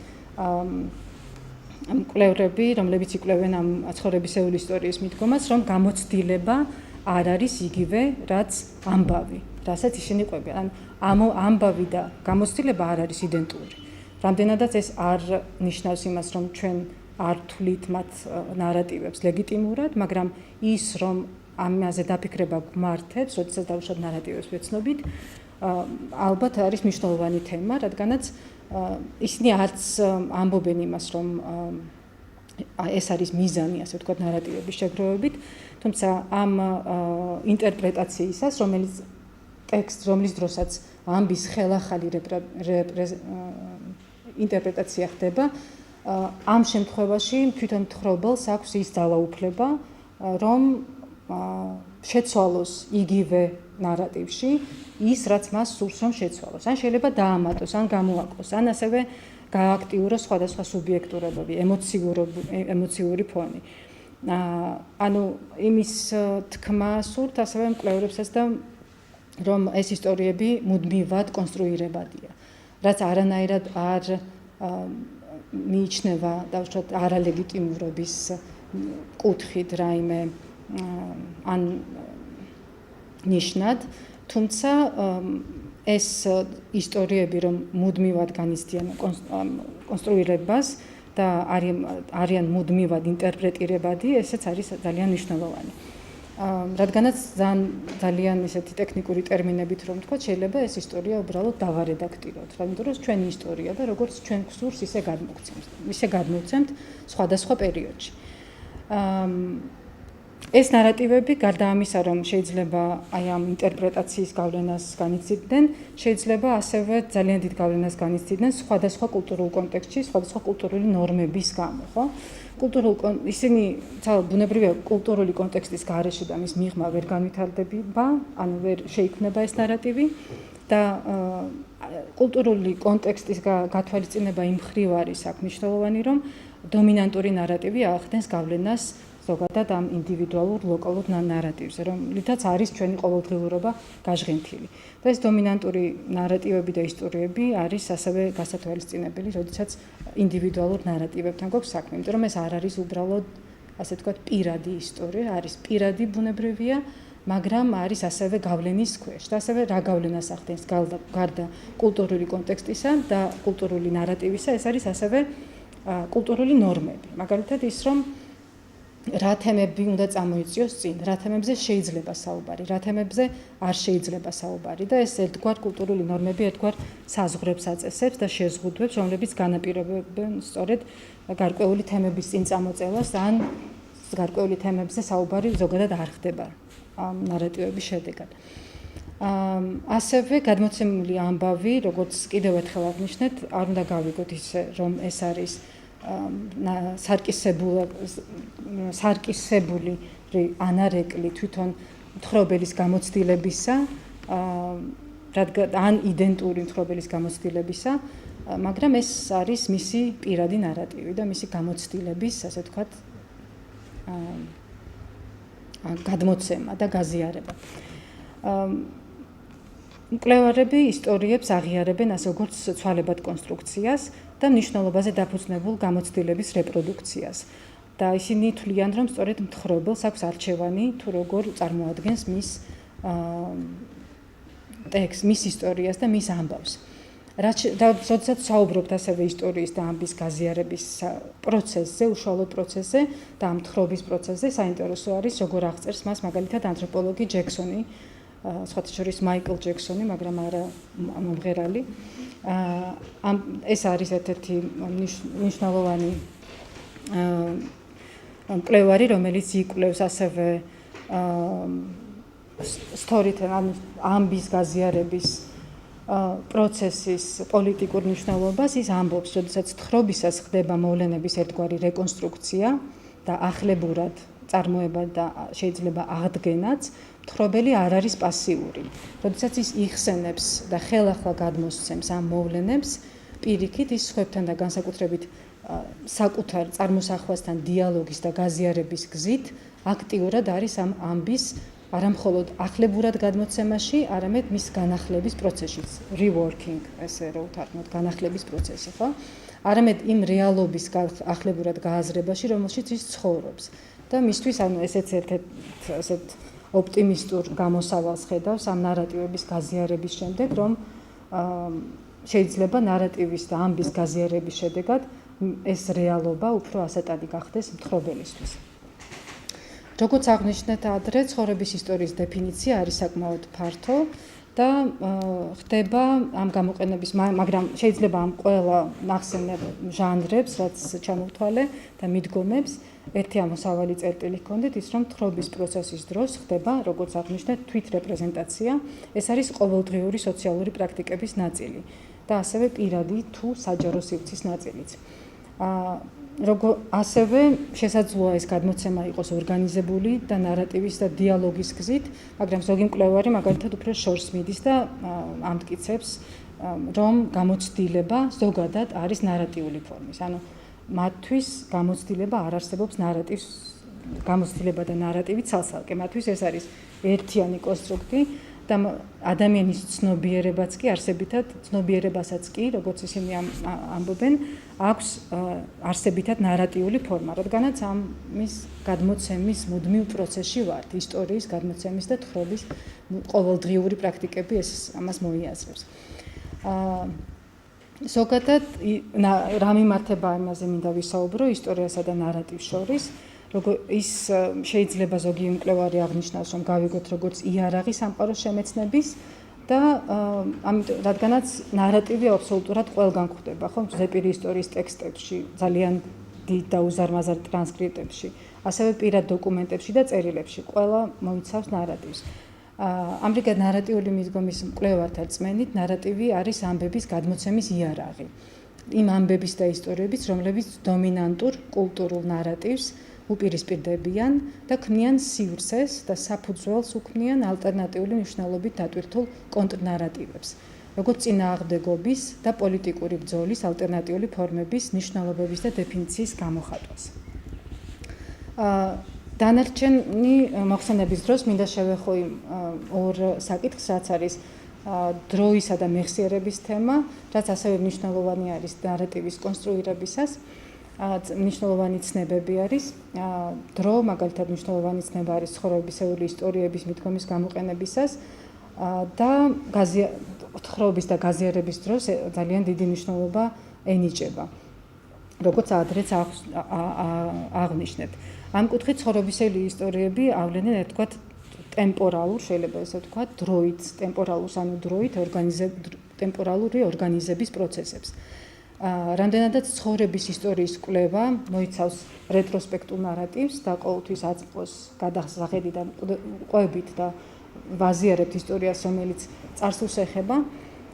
მკვლევრები, რომლებიც იკვლევენ ამ ცხოვრებისეული ისტორიის მიდგომას, რომ გამოცდილება არ არის იგივე, რაც ამბავი, რასაც ისინი ყვებიან. ამ ამბავი და გამოცდილება არ არის იდენტური. რამდენადაც ეს არ ნიშნავს იმას, რომ ჩვენ არ თვლით მათ ნარატივებს ლეგიტიმურად, მაგრამ ის, რომ ამაზე დაფიქრება გვმართებს, როდესაც დავუშვათ ნარატივებს ვეცნობით, ალბათ არის მნიშვნელოვანი თემა, რადგანაც ისინი არც ამბობენ იმას, რომ ეს არის მიზანი, ასე ვთქვათ, ნარატივების შეგროვებით, თუმცა ამ ინტერპრეტაციისას, რომელიც ტექსტ, რომლის დროსაც ამბის ხელახალი ინტერპრეტაცია ხდება, ამ შემთხვევაში თვითონ მთხრობელს აქვს ის ძალაუფლება, რომ შეცვალოს იგივე ნარატივში ის, რაც მას სურს, რომ შეცვალოს. ან შეიძლება დაამატოს, ან გამოაკოს, ან ასევე გააქტიუროს სხვადასხვა სუბიექტურობები, ემოციური ფონი. ანუ იმის თქმა სურთ ასევე მკვლევრებსაც და რომ ეს ისტორიები მუდმივად კონსტრუირებადია, რაც არანაირად არ მიიჩნევა დავუშვათ არალეგიტიმურობის კუთხით რაიმე ან ნიშნად, თუმცა ეს ისტორიები, რომ მუდმივად განიცდიან კონსტრუირებას და არიან მუდმივად ინტერპრეტირებადი, ესეც არის ძალიან მნიშვნელოვანი. რადგანაც ძალიან ისეთი ტექნიკური ტერმინებით რომ ვთქვათ, შეიძლება ეს ისტორია უბრალოდ დავარედაქტიროთ, იმიტომ რომ ჩვენი ისტორია და როგორც ჩვენ გვსურს, ისე გადმოვცემთ სხვადასხვა პერიოდში. ეს ნარატივები, გარდა ამისა, რომ შეიძლება აი ამ ინტერპრეტაციის გავლენას განიცდიდნენ, შეიძლება ასევე ძალიან დიდ გავლენას განიცდიდნენ სხვადასხვა კულტურულ კონტექსტში, სხვადასხვა კულტურული ნორმების გამო, ხო? ისინი ბუნებრივია კულტურული კონტექსტის გარეშე და მის მიღმა ვერ განვითარდება, ანუ ვერ შეიქმნება ეს ნარატივი და კულტურული კონტექსტის გათვალისწინება იმ მხრივ არის აქ მნიშვნელოვანი, რომ დომინანტური ნარატივი ახდენს გავლენას ზოგადად ამ ინდივიდუალურ ლოკალურ ნარატივზე, რომლითაც არის ჩვენი ყოველდღიურობა გაჟღენთილი. და ეს დომინანტური ნარატივები და ისტორიები არის ასევე გასათვალისწინებელი, როდესაც ინდივიდუალურ ნარატივებთან გვაქვს საქმე, იმიტომ რომ ეს არ არის უბრალოდ, ასე ვთქვათ, პირადი ისტორია, არის პირადი ბუნებრივია, მაგრამ არის ასევე გავლენის ქვეშ. და ასევე რა გავლენას ახდენს გარდა კულტურული კონტექსტისა და კულტურული ნარატივისა, ეს არის ასევე კულტურული ნორმები. მაგალითად ის, რომ რა თემები უნდა წამოიწიოს წინ, რა თემებზე შეიძლება საუბარი, რა თემებზე არ შეიძლება საუბარი და ეს ერთგვარ კულტურული ნორმები ერთგვარ საზღვრებს აწესებს და შეზღუდვებს, რომლებიც განაპირობებენ სწორედ გარკვეული თემების წინ წამოწევას, ან გარკვეული თემებზე საუბარი ზოგადად არ ხდება ნარატივების შედეგად. ასევე გადმოცემული ამბავი, როგორც კიდევ ერთხელ აღნიშნეთ, არ უნდა გავიგოთ ისე, რომ ეს არის სარკისებული ანარეკლი თვითონ მთხრობელის გამოცდილებისა, ან იდენტური მთხრობელის გამოცდილებისა, მაგრამ ეს არის მისი პირადი ნარატივი და მისი გამოცდილების, ასე ვთქვათ, გადმოცემა და გაზიარება. მკვლევარები ისტორიებს აღიარებენ ასე როგორც ცვალებად კონსტრუქციას და მნიშვნელობაზე დაფუძნებულ გამოცდილების რეპროდუქციას. და ისინი თვლიან, რომ სწორედ მთხრობელს აქვს არჩევანი თუ როგორ წარმოადგენს მის ტექსტს, მის ისტორიას და მის ამბავს. როდესაც საუბრობთ ასევე ისტორიის და ამბის გაზიარების პროცესზე, უშუალოდ პროცესზე და ამ თხრობის პროცესზე, საინტერესო არის, როგორ აღწერს მას მაგალითად ანთროპოლოგი ჯექსონი, სხვათა შორის მაიკლ ჯექსონი, მაგრამ არა მომღერალი. ეს არის ერთ-ერთი მნიშვნელოვანი მკვლევარი, რომელიც იკვლევს ასევე storytelling, ამბის გაზიარების პროცესის პოლიტიკურ მნიშვნელობას. ის ამბობს, როდესაც თხრობისას ხდება მოვლენების ერთგვარი რეკონსტრუქცია და ახლებურად წარმოება და შეიძლება აღდგენაც, მთხრობელი არ არის პასიური. როდესაც ის იხსენებს და ხელახლა გადმოსცემს ამ მოვლენებს, პირიქით ის სხვებთან და განსაკუთრებით საკუთარ წარმოსახვასთან დიალოგის და გაზიარების გზით აქტიურად არის ამ ამბის არა მხოლოდ ახლებურად გადმოცემაში, არამედ მის განახლების პროცესშიც, reworking, ესე რომ ვთარგმნოთ, განახლების პროცესი, ხო? არამედ იმ რეალობის ახლებურად გააზრებაში, რომელშიც ის ცხოვრობს. და მისთვის ესეც ერთ-ერთ ოპტიმისტურ გამოსავალს ხედავს ამ ნარატივების გაზიარების შემდეგ, რომ შეიძლება ნარატივის და ამბის გაზიარების შედეგად ეს რეალობა უფრო ასატანი გახდეს მთხრობელისთვის. როგორც აღნიშნეთ ადრე, ცხოვრების ისტორიის დეფინიცია არის საკმაოდ ფართო და ხდება ამ გამოყენების, მაგრამ შეიძლება ამ ყველა ნახსენებ ჟანრებს, რაც ჩამოვთვალე და მიდგომებს, ერთი ამოსავალი წერტილი ჰქონდეთ ის, რომ თხრობის პროცესის დროს ხდება, როგორც აღნიშნეთ, თვითრეპრეზენტაცია. ეს არის ყოველდღიური სოციალური პრაქტიკების ნაწილი და ასევე პირადი თუ საჯარო სივრცის ნაწილიც. ასევე შესაძლოა ეს გადმოცემა იყოს ორგანიზებული და ნარატივის და დიალოგის გზით, მაგრამ ზოგი მკვლევარი მაგალითად უფრო შორს მიდის და ამტკიცებს, რომ გამოცდილება ზოგადად არის ნარატიული ფორმის. ანუ მათთვის გამოცდილება არ არსებობს ნარატივს, გამოცდილება და ნარატივი ცალ-ცალკე. მათთვის ეს არის ერთიანი კონსტრუქტი და ადამიანის ცნობიერებაც კი არსებითად, ცნობიერებასაც კი, როგორც ისინი ამბობენ, აქვს არსებითად ნარატიული ფორმა, რადგანაც ამის გადმოცემის მუდმივ პროცესში ვართ, ისტორიის გადმოცემის და თხრობის ყოველდღიური პრაქტიკები ამას მოიაზრებს. ზოგადად რა მიმართება იმაზე მინდა ვისაუბრო ისტორიასა და ნარატივს შორის, ის შეიძლება ზოგი მკვლევარი აღნიშნავს, რომ გავიგოთ როგორც იარაღი სამყაროს შემეცნების და რადგანაც ნარატივი აბსოლუტურად ყველგან გვხვდება, ხო, ზეპირი ისტორიის ტექსტებში, ძალიან დიდ და უზარმაზარ ტრანსკრიპტებში, ასევე პირად დოკუმენტებში და წერილებში, ყველა მოიცავს ნარატივს. ამრიგად ნარატიული მიდგომის მკვლევართა რწმენით, ნარატივი არის ამბების გადმოცემის იარაღი. იმ ამბების და ისტორიების, რომლებიც დომინანტურ კულტურულ ნარატივს უპირისპირდებიან და ქმნიან სივრცეს და საფუძველს უქმნიან ალტერნატიული მნიშვნელობით დატვირთულ კონტრნარატივებს, როგორც წინააღმდეგობის და პოლიტიკური ბრძოლის ალტერნატიული ფორმების მნიშვნელობების და დეფინიციის გამოხატვას. დანარჩენი მოხსენების დროს მინდა შევეხო ორ საკითხს, რაც არის დროისა და მეხსიერების თემა, რაც ასევე მნიშვნელოვანი არის ნარატივის კონსტრუირებისას. მნიშვნელოვანი ცნებები არის დრო, მაგალითად მნიშვნელოვანი ცნება არის ცხოვრებისეული ისტორიების მიდგომის გამოყენებისას და თხრობის და გაზიარების დროს ძალიან დიდი მნიშვნელობა ენიჭება, როგორც ადრეც აღნიშნეთ. ამ კუთხით ცხოვრებისეული ისტორიები ავლენენ ერთგვარ ტემპორალურ, შეიძლება ესე ვთქვათ, დროით, ტემპორალური ორგანიზების პროცესებს. რამდენადაც ცხოვრების ისტორიის კვლევა მოიცავს რეტროსპექტულ ნარატივს და ყოველთვის აწმყოს გადასახედი და ყვებით და ვაზიარებთ ისტორიას, რომელიც წარსულს ეხება.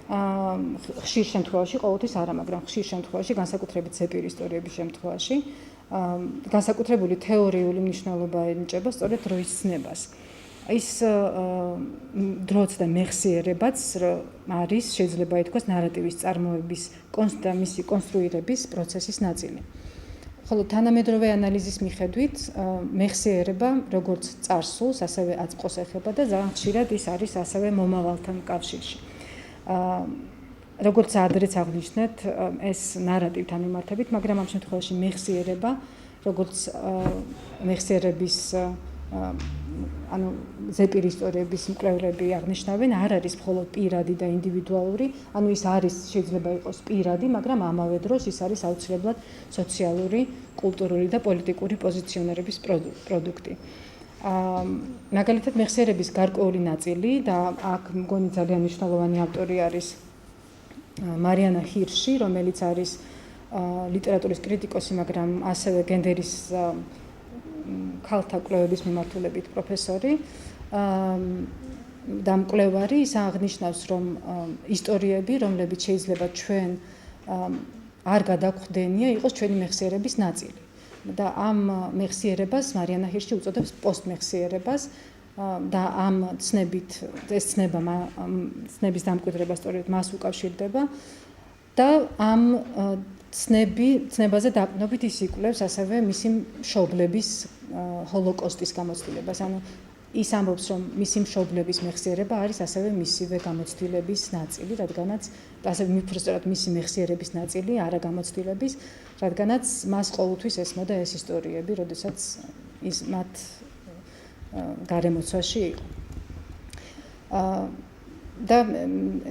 ხშირ შემთხვევაში ყოველთვის არა, მაგრამ ხშირ შემთხვევაში, განსაკუთრებით ზეპირი ისტორიების შემთხვევაში, განსაკუთრებული თეორიული მნიშვნელობა ენიჭება სწორედ დროის ცნებას. ის დროც და მეხსიერებაც არის, შეიძლება ითქვას, ნარატივის წარმოების და მისი კონსტრუირების პროცესის ნაწილი. ხოლო თანამედროვე ანალიზის მიხედვით, მეხსიერება როგორც წარსულს, ასევე აწმყოს ეხება და ძალიან ხშირად ის არის ასევე მომავალთან კავშირში. როგორც ადრეც აღვნიშნეთ, ეს ნარატივთან მიმართებით, მაგრამ ამ შემთხვევაში მეხსიერება, როგორც მეხსიერების ზეპირი ისტორიების მკვლევრები აღნიშნავენ, არ არის მხოლოდ პირადი და ინდივიდუალური, ის არის, შეიძლება იყოს პირადი, მაგრამ ამავე დროს ის არის აუცილებლად სოციალური, კულტურული და პოლიტიკური პოზიციონერების პროდუქტი. მაგალითად, მეხსიერების გარკვეული ნაწილი და აქ მგონი ძალიან მნიშვნელოვანი ავტორი არის მარიანა ჰირში, რომელიც არის ლიტერატურის კრიტიკოსი, მაგრამ ასევე გენდერის ქალთა კვლევების მიმართულებით პროფესორი და მკვლევარი. ის აღნიშნავს, რომ ისტორიები, რომლებიც შეიძლება ჩვენ არ გადაგვხდენია, იყოს ჩვენი მეხსიერების ნაწილი. და ამ მეხსიერებას მარიანა ჰირში უწოდებს პოსტმეხსიერებას და ამ ცნებით, ეს ცნების დამკვიდრება სწორედ მას უკავშირდება და ამ ცნებაზე დაყრდნობით ის იკვლევს ასევე მისი მშობლების ჰოლოკოსტის გამოცდილებას. ის ამბობს, რომ მისი მშობლების მეხსიერება არის ასევე მისივე გამოცდილების ნაწილი, რადგანაც ასევე მიუხედავად მისი მეხსიერების ნაწილი, არა გამოცდილების, რადგანაც მას ყოველთვის ესმოდა ეს ისტორიები, როდესაც ის მათ გარემოცვაში იყო. და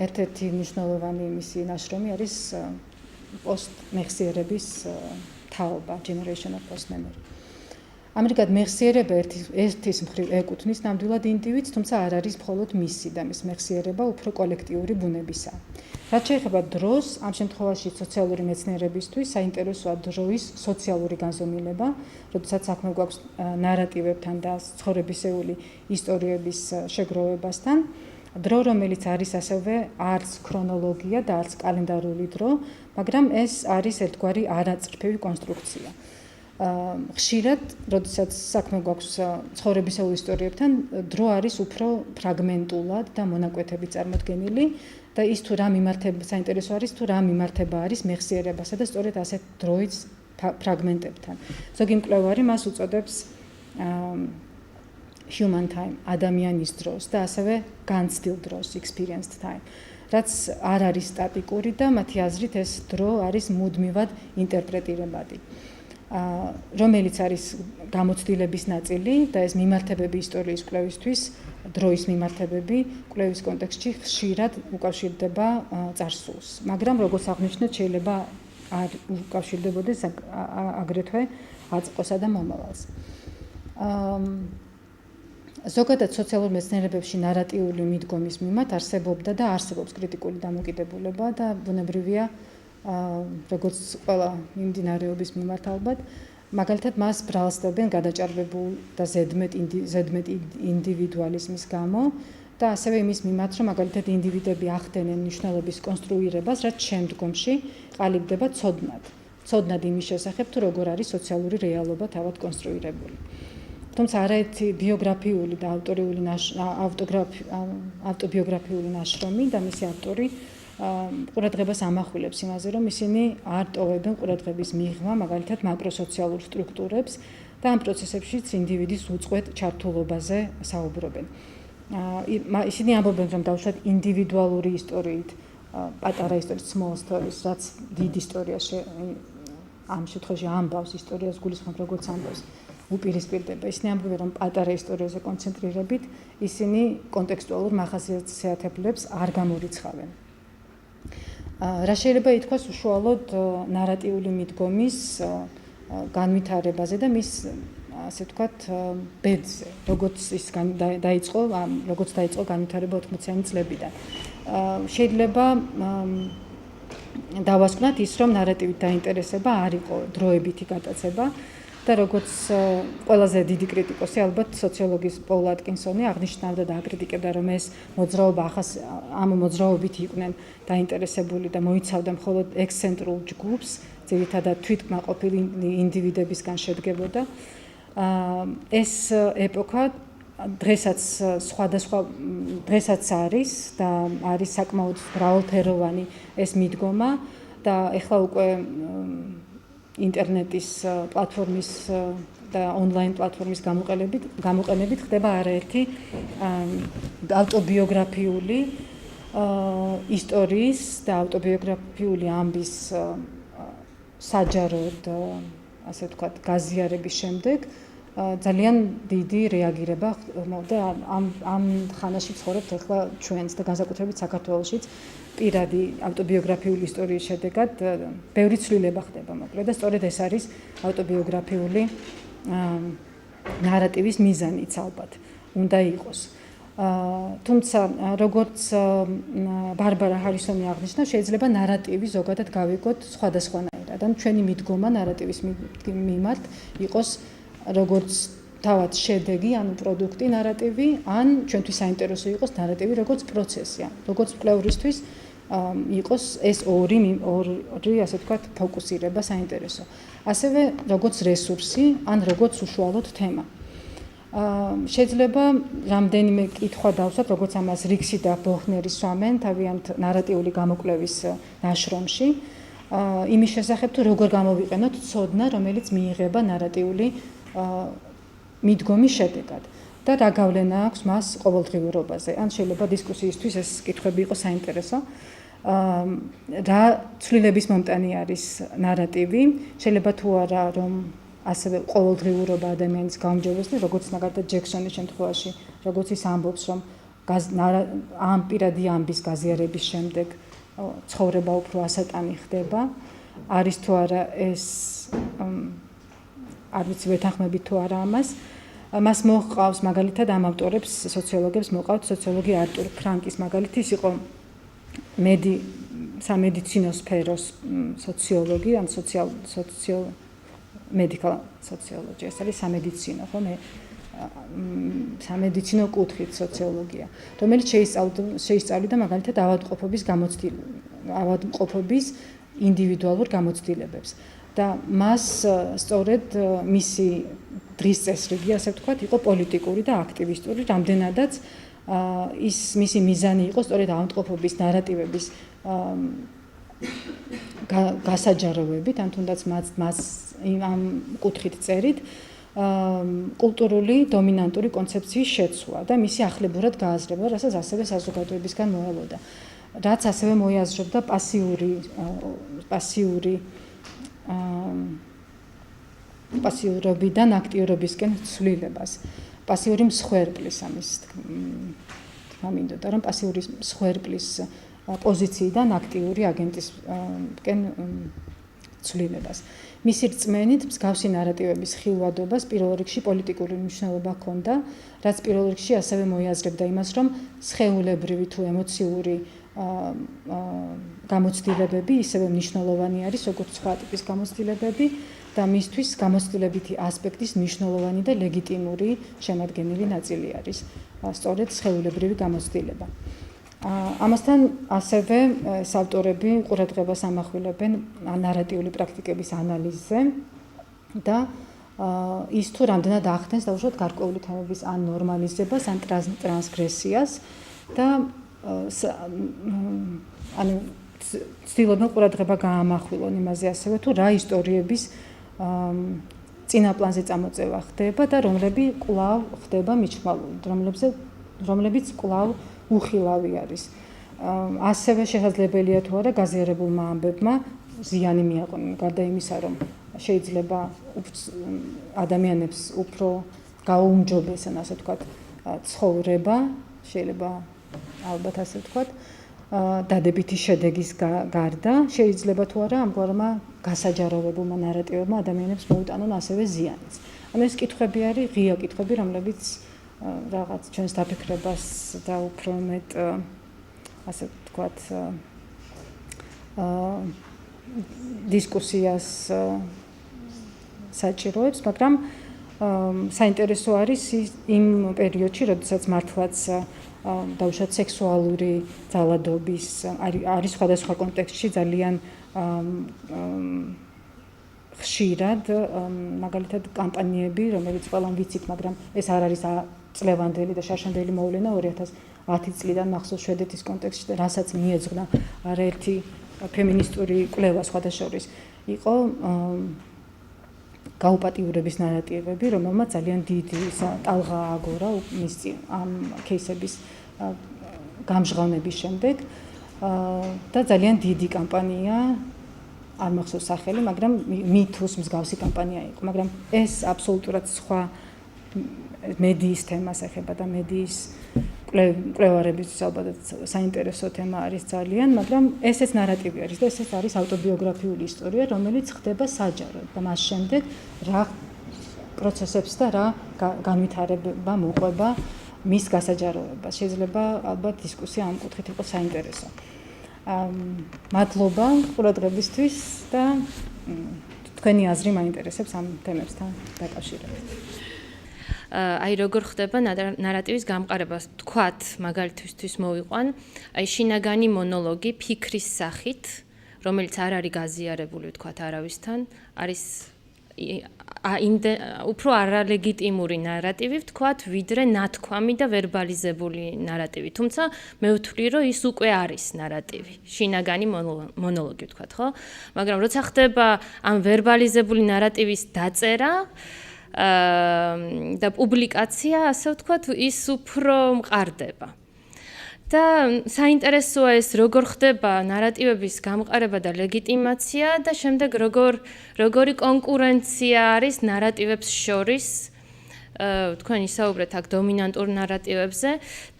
ერთ-ერთი მნიშვნელოვანი მისი ნაშრომი არის პოსტმეხსიერების თაობა, generation of post memory. ამრიგად მეხსიერება ერთის მხრივ ეკუთვნის ნამდვილად ინდივიდს, თუმცა არ არის მხოლოდ მისი და მის მეხსიერება უფრო კოლექტიური ბუნებისაა. რაც შეეხება დროს, ამ შემთხვევაში სოციალური მეცნიერებისთვის საინტერესოა დროის სოციალური განზომილება, როდესაც საქმე გვაქვს ნარატივებთან და ცხოვრებისეული ისტორიების შეგროვებასთან. დრო, რომელიც არის ასევე არც ქრონოლოგია და არც კალენდარული დრო, მაგრამ ეს არის ერთგვარი არაწრფივი კონსტრუქცია. ხშირად, როდესაც საქმე გვაქვს ცხოვრებისეულ ისტორიებთან, დრო არის უფრო ფრაგმენტულად და მონაკვეთებით წარმოდგენილი და ის თუ რა მიმართება, საინტერესო არის თუ რა მიმართება არის მეხსიერებასა და სწორედ ასეთ დროის ფრაგმენტებთან. ზოგი მკვლევარი მას უწოდებს human time, ადამიანის დროს და ასევე განცდილ დროს, experienced time, რაც არ არის სტატიკური და მათი აზრით ეს დრო არის მუდმივად ინტერპრეტირებადი. რომელიც არის გამოცდილების ნაწილი და ეს მიმართებები ისტორიის კვლევისთვის, დროის მიმართებები კვლევის კონტექსტში ხშირად უკავშირდება წარსულს. მაგრამ როგორც აღნიშნეთ, შეიძლება არ უკავშირდებოდეს აგრეთვე აწმყოსა და მომავალს. ზოგადად სოციალურ მეცნიერებებში ნარატიული მიდგომის მიმართ არსებობდა და არსებობს კრიტიკული დამოკიდებულება და ბუნებრივია როგორც ყველა მიმდინარეობის მიმართ ალბათ, მაგალითად მას ბრალსდებენ გადაჭარბებულ და ზედმეტ ინდივიდუალიზმის გამო და ასევე იმის მიმართ, რომ მაგალითად ინდივიდები ახდენენ მნიშვნელობის კონსტრუირებას, რაც შემდგომში ყალიბდება ცოდნად იმის შესახებ, თუ როგორ არის სოციალური რეალობა თავად კონსტრუირებული. თუმცა არაერთი ბიოგრაფიული და ავტობიოგრაფიული ნაშრომი და მისი ავტორი ყურადღებას ამახვილებს იმაზე, რომ ისინი არ ტოვებენ ყურადღების მიღმა, მაგალითად მაკროსოციალურ სტრუქტურებს და ამ პროცესებშიც ინდივიდის უწყვეტ ჩართულობაზე საუბრობენ. ისინი ამბობენ, რომ დავუშვათ ინდივიდუალური ისტორიით, პატარა ისტორიის, small stories, რაც დიდ ისტორიას ამ შემთხვევაში ამბავს, ისტორიას გულისხმობ, როგორც ამბავს, უპირისპირდება. ისინი ამბობენ, რომ პატარა ისტორიაზე კონცენტრირებით, ისინი კონტექსტუალურ მახასიათებლებს არ გამორიცხავენ. რა შეიძლება ითქვას უშუალოდ ნარატიული მიდგომის განვითარებაზე და მის, ასე ვთქვათ, ბედზე, როგორც დაიწყო განვითარება 80-იანი წლებიდან. შეიძლება დავასკვნათ ის, რომ ნარატივით დაინტერესება არ იყო დროებითი გატაცება, და როგორც ყველაზე დიდი კრიტიკოსი ალბათ სოციოლოგის პოლ ატკინსონი აღნიშნავდა და აკრიტიკებდა, რომ ეს მოძრაობა ამ მოძრაობით იყვნენ დაინტერესებული და მოიცავდა მხოლოდ ექსცენტრულ ჯგუფს, ძირითადად თვითკმაყოფილი ინდივიდებისგან შედგებოდა. ეს ეპოქა დღესაც სხვადასხვა დღესაც არის და არის საკმაოდ მრავალფეროვანი ეს მიდგომა და ეხლა უკვე ინტერნეტის პლატფორმის და ონლაინ პლატფორმის გამოყენებით ხდება არაერთი ავტობიოგრაფიული ისტორიის და ავტობიოგრაფიული ამბის საჯაროდ ასე ვთქვათ გაზიარების შემდეგ ძალიან დიდი რეაგირება და ამ ხანაში ცხოვრობთ ახლა ჩვენც და განსაკუთრებით საქართველოშიც პირადი ავტობიოგრაფიული ისტორიის შედეგად ბევრი ცვლილება ხდება მოკლედ და სწორედ ეს არის ავტობიოგრაფიული ნარატივის მიზანიც ალბათ უნდა იყოს. თუმცა როგორც ბარბარა ჰარისონი აღნიშნა, შეიძლება ნარატივი ზოგადად გავიგოთ სხვადასხვანაირად. ან ჩვენი მიდგომა ნარატივის მიმართ იყოს როგორც თავად შედეგი, ანუ პროდუქტი ნარატივი, ან ჩვენთვის საინტერესო იყოს ნარატივი როგორც პროცესი, როგორც მკვლევრისთვის იყოს ეს ორი ასე ვთქვათ ფოკუსირება საინტერესო. ასევე როგორც რესურსი, ან როგორც უშუალოდ თემა. შეიძლება რამდენიმე კითხვა დავსვათ, როგორც ამას რიქსი და ბოხნერი სვამენ თავიანთ ნარატიული გამოკვლევის ნაშრომში, იმის შესახებ თუ როგორ გამოვიყენოთ ცოდნა, რომელიც მიიღება ნარატიული მიდგომის შედეგად და რა გავლენა აქვს მას ყოველდღიურობაზე. ან შეიძლება დისკუსიისთვის ეს კითხვები იყოს საინტერესო. რა ცვლილების მომტანი არის ნარატივი, შეიძლება თუ არა რომ ასევე ყოველდღიურობა ადამიანის გაუმჯობესდეს, როგორც მაგალითად ჯექსონის შემთხვევაში, როგორც ის ამბობს, რომ ამ პირადი ამბის გაზიარების შემდეგ ცხოვრება უფრო ასატანი ხდება, არის თუ არა ეს არ ვიცი ვეთანხმებით თუ არა ამას. მას მოჰყავს მაგალითად ამ ავტორებს, სოციოლოგებს მოყავთ სოციოლოგი არტურ ფრანკის მაგალითი, ის იყო სამედიცინო სფეროს სოციოლოგი, ან medical sociology, ეს არის სამედიცინო, ხო, სამედიცინო კუთხით სოციოლოგია, რომელიც შეისწავლიდა მაგალითად ავადმყოფობის ინდივიდუალურ გამოცდილებებს. და მას სწორედ მისი დღის წესრიგი, ასე ვთქვათ, იყო პოლიტიკური და აქტივისტური, რამდენადაც მისი მიზანი იყო სწორედ ავადმყოფობის ნარატივების გასაჯაროვებით, ან თუნდაც მას ამ კუთხით წერით, კულტურული დომინანტური კონცეფციის შეცვლა და მისი ახლებურად გააზრება, რასაც ასევე საზოგადოებისგან მოელოდა. რაც ასევე მოიაზრებდა პასიურობიდან აქტიურობისკენ ცვლილებას. პასიური მსხვერპლის ამის თქმა მინდოდა, რომ პასიური მსხვერპლის პოზიციიდან აქტიური აგენტისკენ ცვლილებას. მისი რწმენით მსგავსი ნარატივების ხილვადობას პირველ რიგში პოლიტიკური მნიშვნელობა ჰქონდა, რაც პირველ რიგში ასევე მოიაზრებდა იმას, რომ სხეულებრივი თუ ემოციური გამოცდილებები ისევე მნიშვნელოვანი არის, როგორც სხვა ტიპის გამოცდილებები და მისთვის გამოცდილებითი ასპექტის მნიშვნელოვანი და ლეგიტიმური შემადგენელი ნაწილი არის სწორედ სხეულებრივი გამოცდილება. ამასთან ასევე ავტორები ყურადღებას ამახვილებენ ნარატიული პრაქტიკების ანალიზზე და ის თუ რამდენად ახდენს დაუშვათ გარკვეული თემების ან ნორმალიზებას, ან ტრანსგრესიას და ანუ ცდილობენ ყურადღება გაამახვილონ იმაზე ასევე თუ რა ისტორიების წინაპლანზე წამოწევა ხდება და რომლები კვლავ ხდება მიჩქმალული, რომლებიც კვლავ უხილავი არის. ასევე შესაძლებელია თუ არა გაზიარებულმა ამბებმა ზიანი მიაყენონ, გარდა იმისა, რომ შეიძლება ადამიანებს უფრო გაუმჯობესონ, ასე ვთქვათ, ცხოვრება, შეიძლება ალბათ ასე ვთქვათ, დადებითი შედეგის გარდა, შეიძლება თუ არა ამგვარმა გასაჯაროვებულმა ნარატივებმა ადამიანებს მოუტანონ ასევე ზიანიც. ანუ ეს კითხვები არის ღია კითხვები, რომლებიც რაღაც ჩვენს დაფიქრებას და უფრო მეტ ასე ვთქვათ დისკუსიას საჭიროებს, მაგრამ საინტერესო არის იმ პერიოდში, როდესაც მართლაც დაუშვათ სექსუალური ძალადობის არის სხვადასხვა კონტექსტში ძალიან ხშირად, მაგალითად კამპანიები, რომელიც ყველამ ვიცით, მაგრამ ეს არ არის წლევანდელი და შარშანდელი მოვლენა 2010 წლიდან მახსოვს შვედეთის კონტექსტში, რასაც მიეძღვნა არაერთი ფემინისტური კვლევა სხვადასხვა იყო გაუპატიურების ნარატივები, რომელმაც ძალიან დიდი ტალღა აგორა მის ამ кейსების გამჟღავნების შემდეგ და ძალიან დიდი კამპანია არ მახსოვს სახელი, მაგრამ მითოს მსგავსი კამპანია იყო, მაგრამ ეს აბსოლუტურად სხვა მედიის თემას ეხება და მედიის კვლევარების ალბათ საინტერესო თემა არის ძალიან, მაგრამ ესეც ნარატივი არის და ესეც არის ავტობიოგრაფიული ისტორია, რომელიც ხდება საჯაროდ და მას შემდეგ რა პროცესებს და რა განვითარება მოყვება მის გასაჯაროებას. შეიძლება ალბათ დისკუსია ამ კუთხით იყოს საინტერესო. მადლობა ყურადღებისთვის და თქვენი აზრი მაინტერესებს ამ თემებთან დაკავშირებით. აი როგორ ხდება ნარატივის გამყარება, თქვათ მაგალითისთვის მოვიყვან, აი შინაგანი მონოლოგი ფიქრის სახით, რომელიც არ არის გაზიარებული, თქვათ არავისთან, არის უფრო არალეგიტიმური ნარატივი, თქვათ, ვიდრე ნათქვამი და ვერბალიზებული ნარატივი. თუმცა მე ვთვლი, რომ ის უკვე არის ნარატივი, შინაგანი მონოლოგი, თქვათ, ხო? მაგრამ როცა ხდება ამ ვერბალიზებული ნარატივის დაწერა და პუბლიკაცია, ასე ვთქვათ, ის უფრო მყარდება. და საინტერესოა ეს როგორ ხდება ნარატივების გამყარება და ლეგიტიმაცია და შემდეგ როგორი კონკურენცია არის ნარატივებს შორის, თქვენ ისაუბრეთ აქ დომინანტურ ნარატივებზე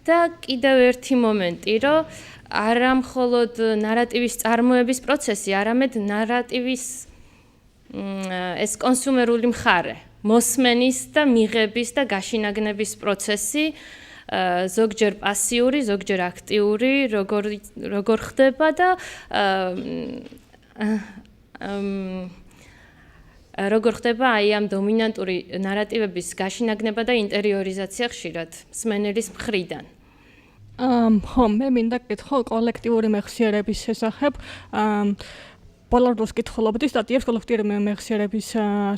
და კიდევ ერთი მომენტი, რომ არა მხოლოდ ნარატივის წარმოების პროცესი, არამედ ნარატივის ეს კონსუმერული მხარე, მოსმენის და მიღების და გაშინაგნების პროცესი ზოგჯერ პასიური, ზოგჯერ აქტიური, როგორ ხდება და როგორ ხდება აი ამ დომინანტური ნარატივების გაშინაგნება და ინტერიორიზაცია ხშირად მსმენელის მხრიდან. ხო, მე მინდა გკითხო კოლექტიური მეხსიერების შესახებ. Բոլոր დროს კითხულობდი სტატიებს კოლექტიური მეხსიერების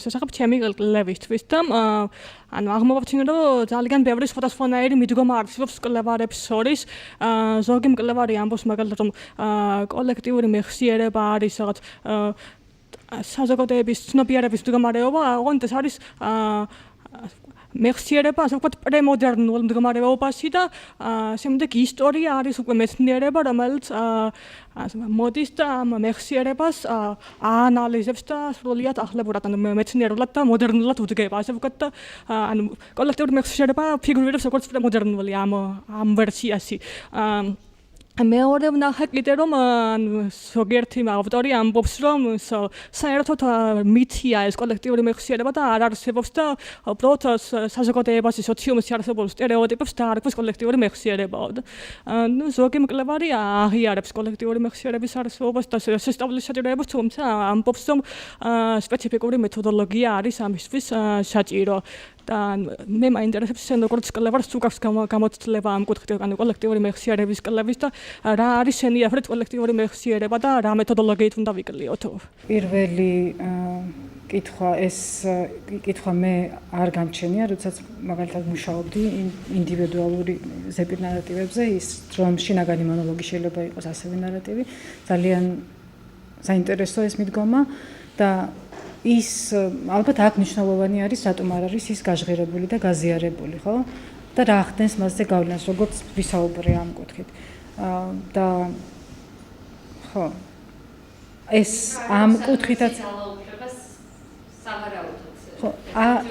შესახებ ჩემი კვლევისთვის და ანუ აღმოვაჩინე, რომ ძალიან ბევრი სხვადასხვანაირი მიდგომა არსებობს კვლევარებს შორის. ზოგი მკვლევარი ამბობს მაგალითად, რომ კოლექტიური მეხსიერება არის რაღაც საზოგადოების ცნობიერების მდგომარეობა, ოღონდ ეს არის მეხსიერება, ასე ვთქვათ, პრემოდერნულ მდგომარეობაში და შემდეგ ისტორია არის უკვე მეცნიერება, რომელიც მოდის და ამ მეხსიერებას აანალიზებს და სრულიად ახლებურად, ანუ მეცნიერულად და მოდერნულად უდგება, ასე ვთქვათ და ანუ კოლექტიური მეხსიერება ფიგურირებს როგორც პრემოდერნული ამ ვერსიაში. მეორე ვნახე კიდე რომ ზოგიერთი ავტორი ამბობს რომ საერთოდ მითია ეს კოლექტიური მეხსიერება და არ არსებობს და უბრალოდ საზოგადოებაში სოციუმში არსებულ სტერეოტიპებს დაარქვეს კოლექტიური მეხსიერებაო და ზოგი მკვლევარი აღიარებს კოლექტიური მეხსიერების არსებობას და შესწავლის საჭიროებას, თუმცა ამბობს რომ სპეციფიკური მეთოდოლოგია არის ამისთვის საჭირო. და მე მაინტერესებს შენ როგორც კვლევარს თუ გაქვს გამოცდილება ამ კუთხით, ანუ კოლექტიური მეხსიერების კვლევის და რა არის შენი აზრით კოლექტიური მეხსიერება და რა მეთოდოლოგიით უნდა ვიკლიოთ? პირველი კითხვა მე არ გამჩენია, როდესაც მაგალითად მუშაობდი ინდივიდუალური ზეპირ ნარატივებზე, ის რომ შინაგანი მონოლოგი შეიძლება იყოს ასევე ნარატივი, ძალიან საინტერესო ეს მიდგომა და ის ალბათ აქ მნიშვნელოვანი არის, რატომ არ არის ის გაჟღერებული და გაზიარებული, ხო? და რა ხდენს მასზე გავლენას, როგორც ვისაუბრე ამ კუთხით. და ხო, ეს ამ კუთხითაც ხო,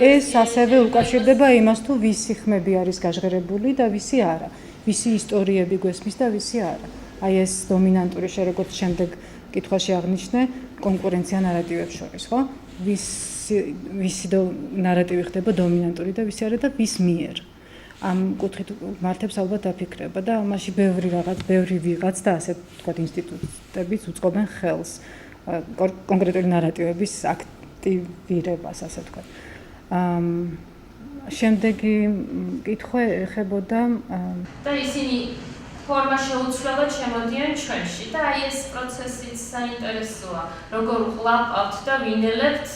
ეს ასევე უკავშირდება იმას, თუ ვისი ხმები არის გაჟღერებული და ვისი არა, ვისი ისტორიები გვესმის და ვისი არა. აი ეს დომინანტური როგორც შემდეგ კითხვაში აღნიშნე, კონკურენცია ნარატივებს შორის, ხო? ვისი ნარატივი ხდება დომინანტური და ვისი არა და ვის მიერ. ამ კუთხით მართებს ალბათ დაფიქრება და ამაში ბევრი ვიღაც და ასე ვთქვათ ინსტიტუტებიც უწყობენ ხელს კონკრეტული ნარატივების აკტივირებას, ასე ვთქვათ. შემდეგი კითხვა ეხებოდა და ისინი ფორმა შეუცვლელად შემოდიან ჩვენში და აი ეს პროცესიც საინტერესოა, როგორ ყლაპავთ და ვინელებთ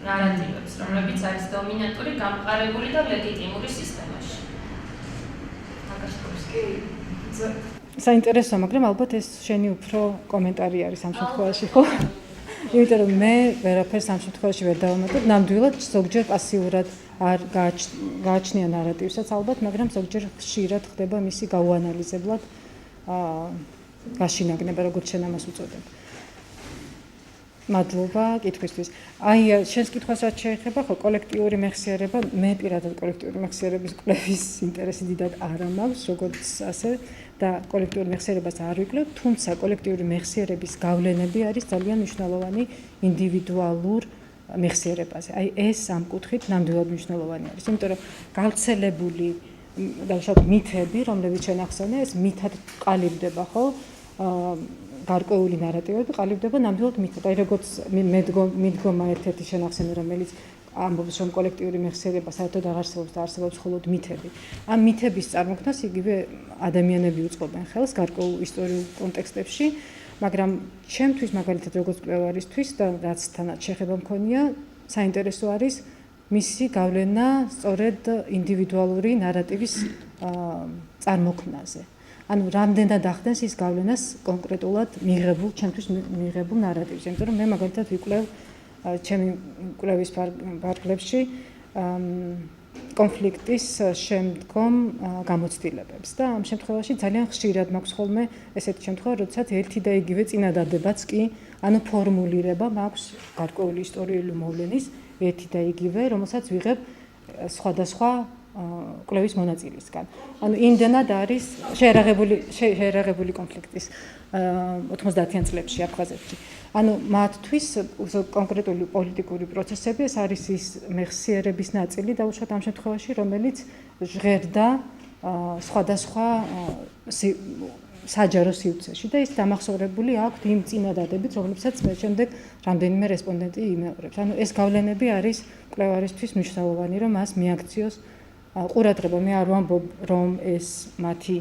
ნარატივებს, რომლებიც არის დომინანტური, გამყარებული და ლეგიტიმური სისტემაში. საინტერესოა, მაგრამ ალბათ ეს შენი უფრო კომენტარი არის ამ შემთხვევაში, ხო? იმიტომ რომ მე ვერაფერს ამ შემთხვევაში ვერ დავამატებ, ნამდვილად ზოგჯერ პასიურად არ გააჩნია ნარატივსაც ალბათ, მაგრამ ზოგჯერ ხშირად ხდება მისი გაუანალიზებლად გაშინაგნება, როგორც შენ ამას უწოდებ. მადლობა კითხვისთვის. აი, შენს კითხვას რაც შეეხება, ხო, კოლექტიური მეხსიერება, მე პირადად კოლექტიური მეხსიერების კვლევის ინტერესი დიდად არ მაქვს, როგორც ასე და კოლექტიური მეხსიერებას არ ვიკვლევ, თუმცა კოლექტიური მეხსიერების გავლენები არის ძალიან მნიშვნელოვანი ინდივიდუალურ მეხსიერებაზე. აი, ეს ამ კუთხით ნამდვილად მნიშვნელოვანი არის, იმიტომ რომ გავრცელებული დავუშვათ მითები, რომლებიც შენ ახსენე, ეს მითად ყალიბდება, ხო? გარკვეული ნარატივები ყალიბდება ნამდვილად მითად. აი, როგორც მიდგომა ერთ-ერთი შენ ახსენე, რომელიც ამბობს, რომ კოლექტიური მეხსიერება საერთოდ არ არსებობს და არსებობს მხოლოდ მითები. ამ მითების წარმოქმნას იგივე ადამიანები უწყობენ ხელს გარკვეულ ისტორიულ კონტექსტებში, მაგრამ ჩემთვის მაგალითად როგორც კვლევარისთვის და რაც თანაც შეხება მქონია, საინტერესო არის მისი გავლენა სწორედ ინდივიდუალური ნარატივის წარმოქმნაზე. ანუ რამდენად ახდენს ის გავლენას კონკრეტულად მიღებულ, ჩემთვის მიღებულ ნარატივს. იმიტომ რომ მე მაგალითად ვიკვლევ ჩემი კვლევის ფარგლებში კონფლიქტის შემდგომ გამოცდილებებს და ამ შემთხვევაში ძალიან ხშირად მაქვს ხოლმე ესეთი შემთხვევა, როდესაც ერთი და იგივე წინადადებაც კი, ანუ ფორმულირება მაქვს გარკვეული ისტორიული მოვლენის ერთი და იგივე, რომელსაც ვიღებ სხვადასხვა კვლევის მონაწილისგან. ანუ იმდენად არის შეერაღებული კონფლიქტის 90-იან წლებში აფხაზეთში. ანუ მათთვის კონკრეტული პოლიტიკური პროცესები ეს არის ის მეხსიერების ნაწილი დაუშვათ ამ შემთხვევაში, რომელიც ჟღერდა სხვადასხვა საჯარო სივრცეში და ის დამახსოვრებული აქვს იმ წინადადებით, რომლებსაც მე შემდეგ რამდენიმე რესპონდენტი იმეორებს. ანუ ეს გავლენები არის კვლევარისთვის მნიშვნელოვანი, რომ მას მიაქციოს ყურადღება. მე არ ვამბობ, რომ ეს მათი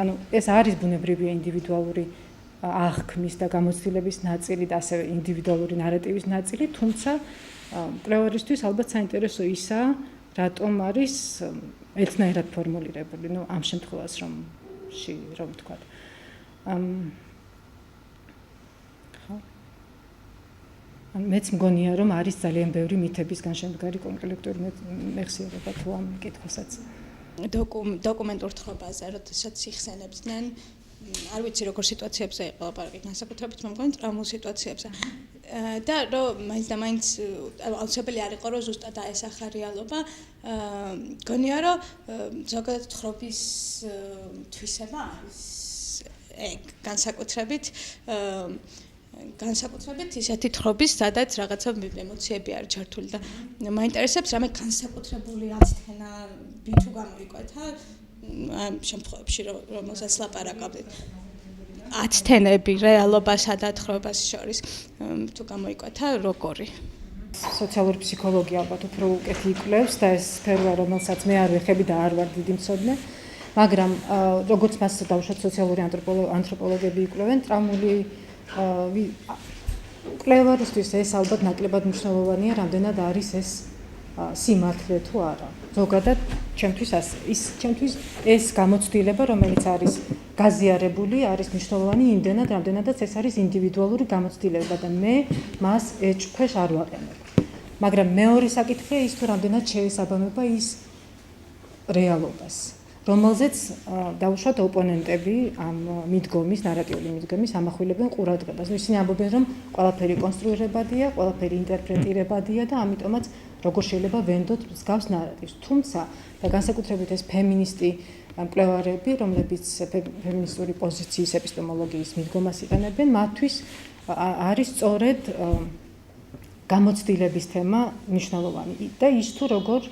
ანუ ეს არის ბუნებრივი ინდივიდუალური აღქმის და გამოცდილების ნაწილი და ასევე ინდივიდუალური ნარატივის ნაწილი, თუმცა კვლევარისთვის ალბათ საინტერესო ისაა, რატომ არის ერთნაირად ფორმულირებული, ну ამ შემთხვევას რომ ვთქვათ. მეც მგონია, რომ არის ძალიან ბევრი მითებისგან შემდგარი კონკრეტული მეხსიერება თუ ამ კითხვასაც. დოკუმენტურ თხრობაზე, როდესაც იხსენებდნენ, არ ვიცი როგორ სიტუაციებზე იყო ლაპარაკი, განსაკუთრებით მე მგონი ტრამულ სიტუაციებზე. და რომ მაინც და მაინც აუცილებელი არ იყო, რომ ზუსტად აესახა რეალობა, გონია, რომ ზოგადად თხრობის თვისება არის განსაკუთრებით ისეთი თხრობის, სადაც რაღაცა ემოციები არის ჩართული და მაინტერესებს რამე განსაკუთრებული აცთენა თუ გამოიკვეთა ამ შემთხვევებში, რომელსაც ლაპარაკობდით. აცთენები რეალობასა და თხრობას შორის თუ გამოიკვეთა როგორი? სოციალური ფსიქოლოგია ალბათ უფრო უკეთი იკვლევს და ეს სფეროა, რომელსაც მე არ ვეხები და არ ვარ დიდი მცოდნე, მაგრამ როგორც მას დავუშვათ სოციალური ანთროპოლოგები იკვლევენ, ტრამული კვლევარისთვის ეს ალბათ ნაკლებად მნიშვნელოვანია, რამდენად არის ეს სიმართლე თუ არა. ზოგადად ჩემთვის ჩემთვის ეს გამოცდილება, რომელიც არის გაზიარებული, არის მნიშვნელოვანი იმდენად, რამდენადაც ეს არის ინდივიდუალური გამოცდილება და მე მას ეჭქვეშ არ ვაყენებ. მაგრამ მეორე საკითხია ის, თუ რამდენად შეესაბამება ის რეალობას, რომელზეც დავუშვათ ოპონენტები ამ მიდგომის, ნარატიული მიდგომის ამახვილებენ ყურადღებას. ისინი ამბობენ, რომ ყველაფერი კონსტრუირებადია, ყველაფერი ინტერპრეტირებადია და ამიტომაც როგორ შეიძლება ვენდოთ მსგავს ნარატივს. თუმცა და განსაკუთრებით ეს ფემინისტი მკვლევარები, რომლებიც ფემინისტური პოზიციის ეპისტემოლოგიის მიდგომას იყენებენ, მათთვის არის სწორედ გამოცდილების თემა მნიშვნელოვანი და ის თუ როგორ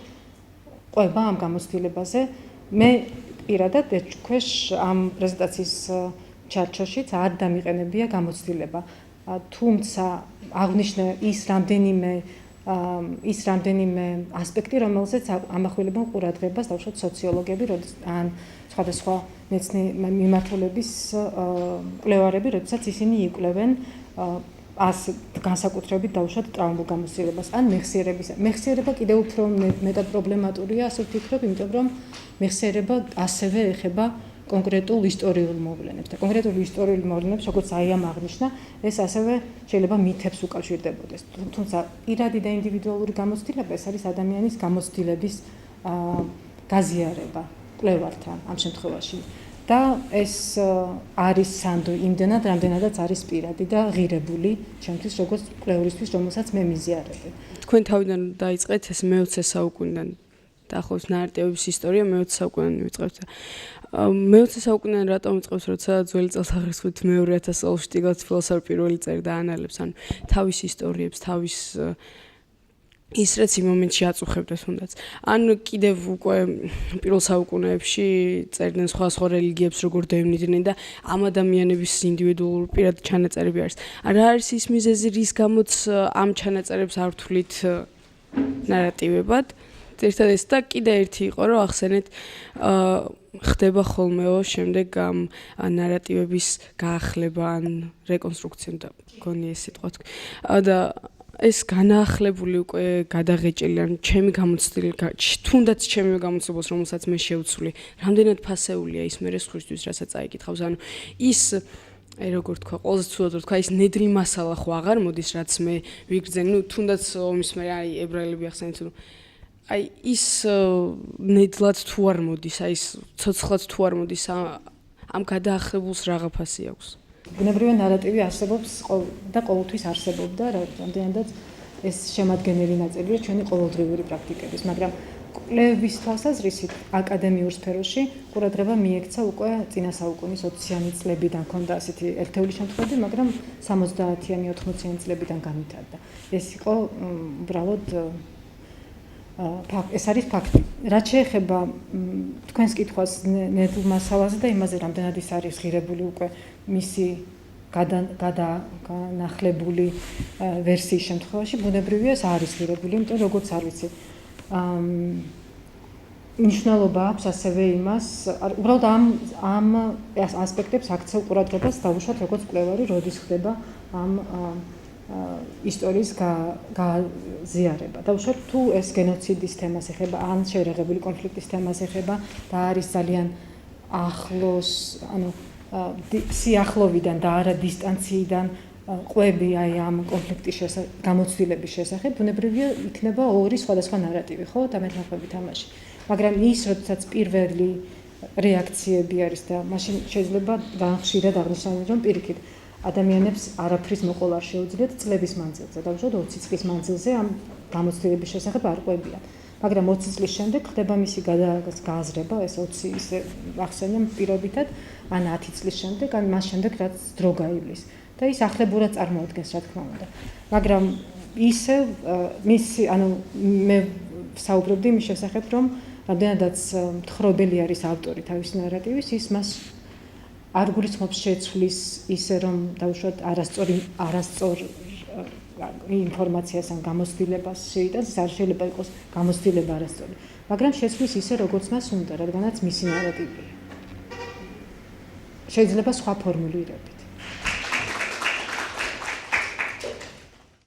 ყვება ამ გამოცდილებაზე. მე პირადად ეჭქვეშ ამ პრეზენტაციის ჩარჩოშიც არ დამიყენებია გამოცდილება. თუმცა აღნიშნა ის რამდენიმე ასპექტი, რომელზეც ამახვილებენ ყურადღებას დავუშვათ სოციოლოგები, ან სხვადასხვა მიმართულების კვლევარები, როდესაც ისინი იკვლევენ განსაკუთრებით დავუშვათ ტრაუმულ გამოცდილებას ან მეხსიერება კიდევ უფრო მეტად პრობლემატურია, ასე ვფიქრობ, იმიტომ რომ მეხსიერება ასევე ეხება კონკრეტულ ისტორიულ მოვლენებს და კონკრეტულ ისტორიულ მოვლენებს, როგორც ამ აღნიშნა, ეს ასევე შეიძლება მითებს უკავშირდებოდეს. თუმცა პირადი და ინდივიდუალური გამოცდილება ეს არის ადამიანის გამოცდილების გაზიარება კვლევართან ამ შემთხვევაში. და ეს არის სანდო იმდენად, რამდენადაც არის პირადი და ღირებული ჩემთვის, როგორც კვლევრისთვის, რომელსაც მე მიზიარები. თქვენ თავიდან დაიწყეთ ეს მე-20 საუკუნიდან დაახლოებით ნარატივების ისტორია მე-20 საუკუნიდან ვიწყებთ. მე-20 საუკუნიდან რატომ ვიწყებთ, როცა ძველი წელთაღრიცხვით მეორე 1000 წელს შტიგლაც ფილოსოფი პირველი წერდა ანალებს, ანუ თავის ისტორიებს, თავის ის რაც იმ მომენტში აწუხებდა თუნდაც. ან კიდევ უკვე პირველ საუკუნეებში წერდნენ სხვა რელიგიებს როგორ დევნიდნენ და ამ ადამიანების ინდივიდუალური პირადი ჩანაწერები არის. რა არის ის მიზეზი, რის გამოც ამ ჩანაწერებს არ ვთვლით ნარატივებად? ერთად ეს და კიდე ერთი იყო, რომ ახსენეთ ხდება ხოლმეო შემდეგ ამ ნარატივების გაახლება ან რეკონსტრუქცია და გონი ეს სიტყვა თქვი. და ეს განაახლებული უკვე გადაღეჭილი ან ჩემი გამოცდილება, თუნდაც ჩემი გამოცდილებას, რომელსაც მე შევცვლი, რამდენად ფასეულია ის მე სხვისთვის, რასაც აიკითხავს, ანუ ის როგორ თქვა, ყველაზე ცუდად თქვა, ის ნედლი მასალა ხო აღარ მოდის, რაც მე ვიგრძენ, თუნდაც ომის მე ებრაელები ახსენეთ, ის ნედლად თუ არ მოდის, ის ცოცხლად თუ არ მოდის, ამ გადაახლებულს რაღა ფასი აქვს. ბუნებრივი ნარატივი არსებობს და ყოველთვის არსებობდა, რამდენადაც ეს შემადგენელი ნაწილია ჩვენი ყოველდღიური პრაქტიკების, მაგრამ კვლევის თვალსაზრისით აკადემიურ სფეროში ყურადღება მიექცა უკვე წინა საუკუნის 20-იანი წლებიდან ქონდა ასეთი ერთეული შემთხვევები, მაგრამ 70-იანი 80-იანი წლებიდან განვითარდა. ეს იყო უბრალოდ ეს არის ფაქტი. რაც შეეხება თქვენს კითხვას ნედლ მასალაზე და იმაზე, რამდენად ის არის ღირებული უკვე მისი განახლებული ვერსიის შემთხვევაში, ბუნებრივია ეს არის ღირებული, იმიტომ რომ როგორც არ ვიცი, მნიშვნელობა აქვს ასევე იმას, უბრალოდ ამ ასპექტებს აქცევ ყურადღებას დავუშვათ როგორც კვლევარი, როდის ხდება ამ ისტორიის გაზიარება. დავუშვათ თუ ეს გენოციდის თემას ეხება, ან შეერაღებული კონფლიქტის თემას ეხება და არის ძალიან ახლოს, ანუ სიახლოვიდან და არა დისტანციიდან ყვები ამ კონფლიქტის გამოცდილების შესახებ, ბუნებრივია იქნება ორი სხვადასხვა ნარატივი, ხო, დამეთანხმებით თამაში. მაგრამ ის, როდესაც პირველი რეაქციები არის და მაშინ შეიძლება ხშირად აღნიშნავენ, რომ პირიქით ადამიანებს არაფრის მოყოლა არ შეუძლიათ წლების მანძილზე, დავუშვათ 20 წლის მანძილზე ამ გამოცდილების შესახებ არ ყვებიან. მაგრამ 20 წლის შემდეგ ხდება მისი გააზრება, ეს 20 ისე ახსენեմ პირობითად, ან 10 წლის შემდეგ, ან მას შემდეგ რაც დრო გაივლის. და ის ახლებურად წარმოადგენს, რა თქმა უნდა. მაგრამ ისე მე საუბრობდი იმის შესახებ, რომ რამდენადაც მთხრობელი არის ავტორი თავის ნარატივის, ის მას არ გულისხმობს შეცვლის ისე, რომ დავუშვათ არასწორ ინფორმაციას ან გამოცდილებას შეიტანს, ის არ შეიძლება იყოს გამოცდილება არასწორი, მაგრამ შეცვლის ისე, როგორც მას უნდა, რადგანაც მისი ნარატივია. შეიძლება სხვა ფორმულირებით.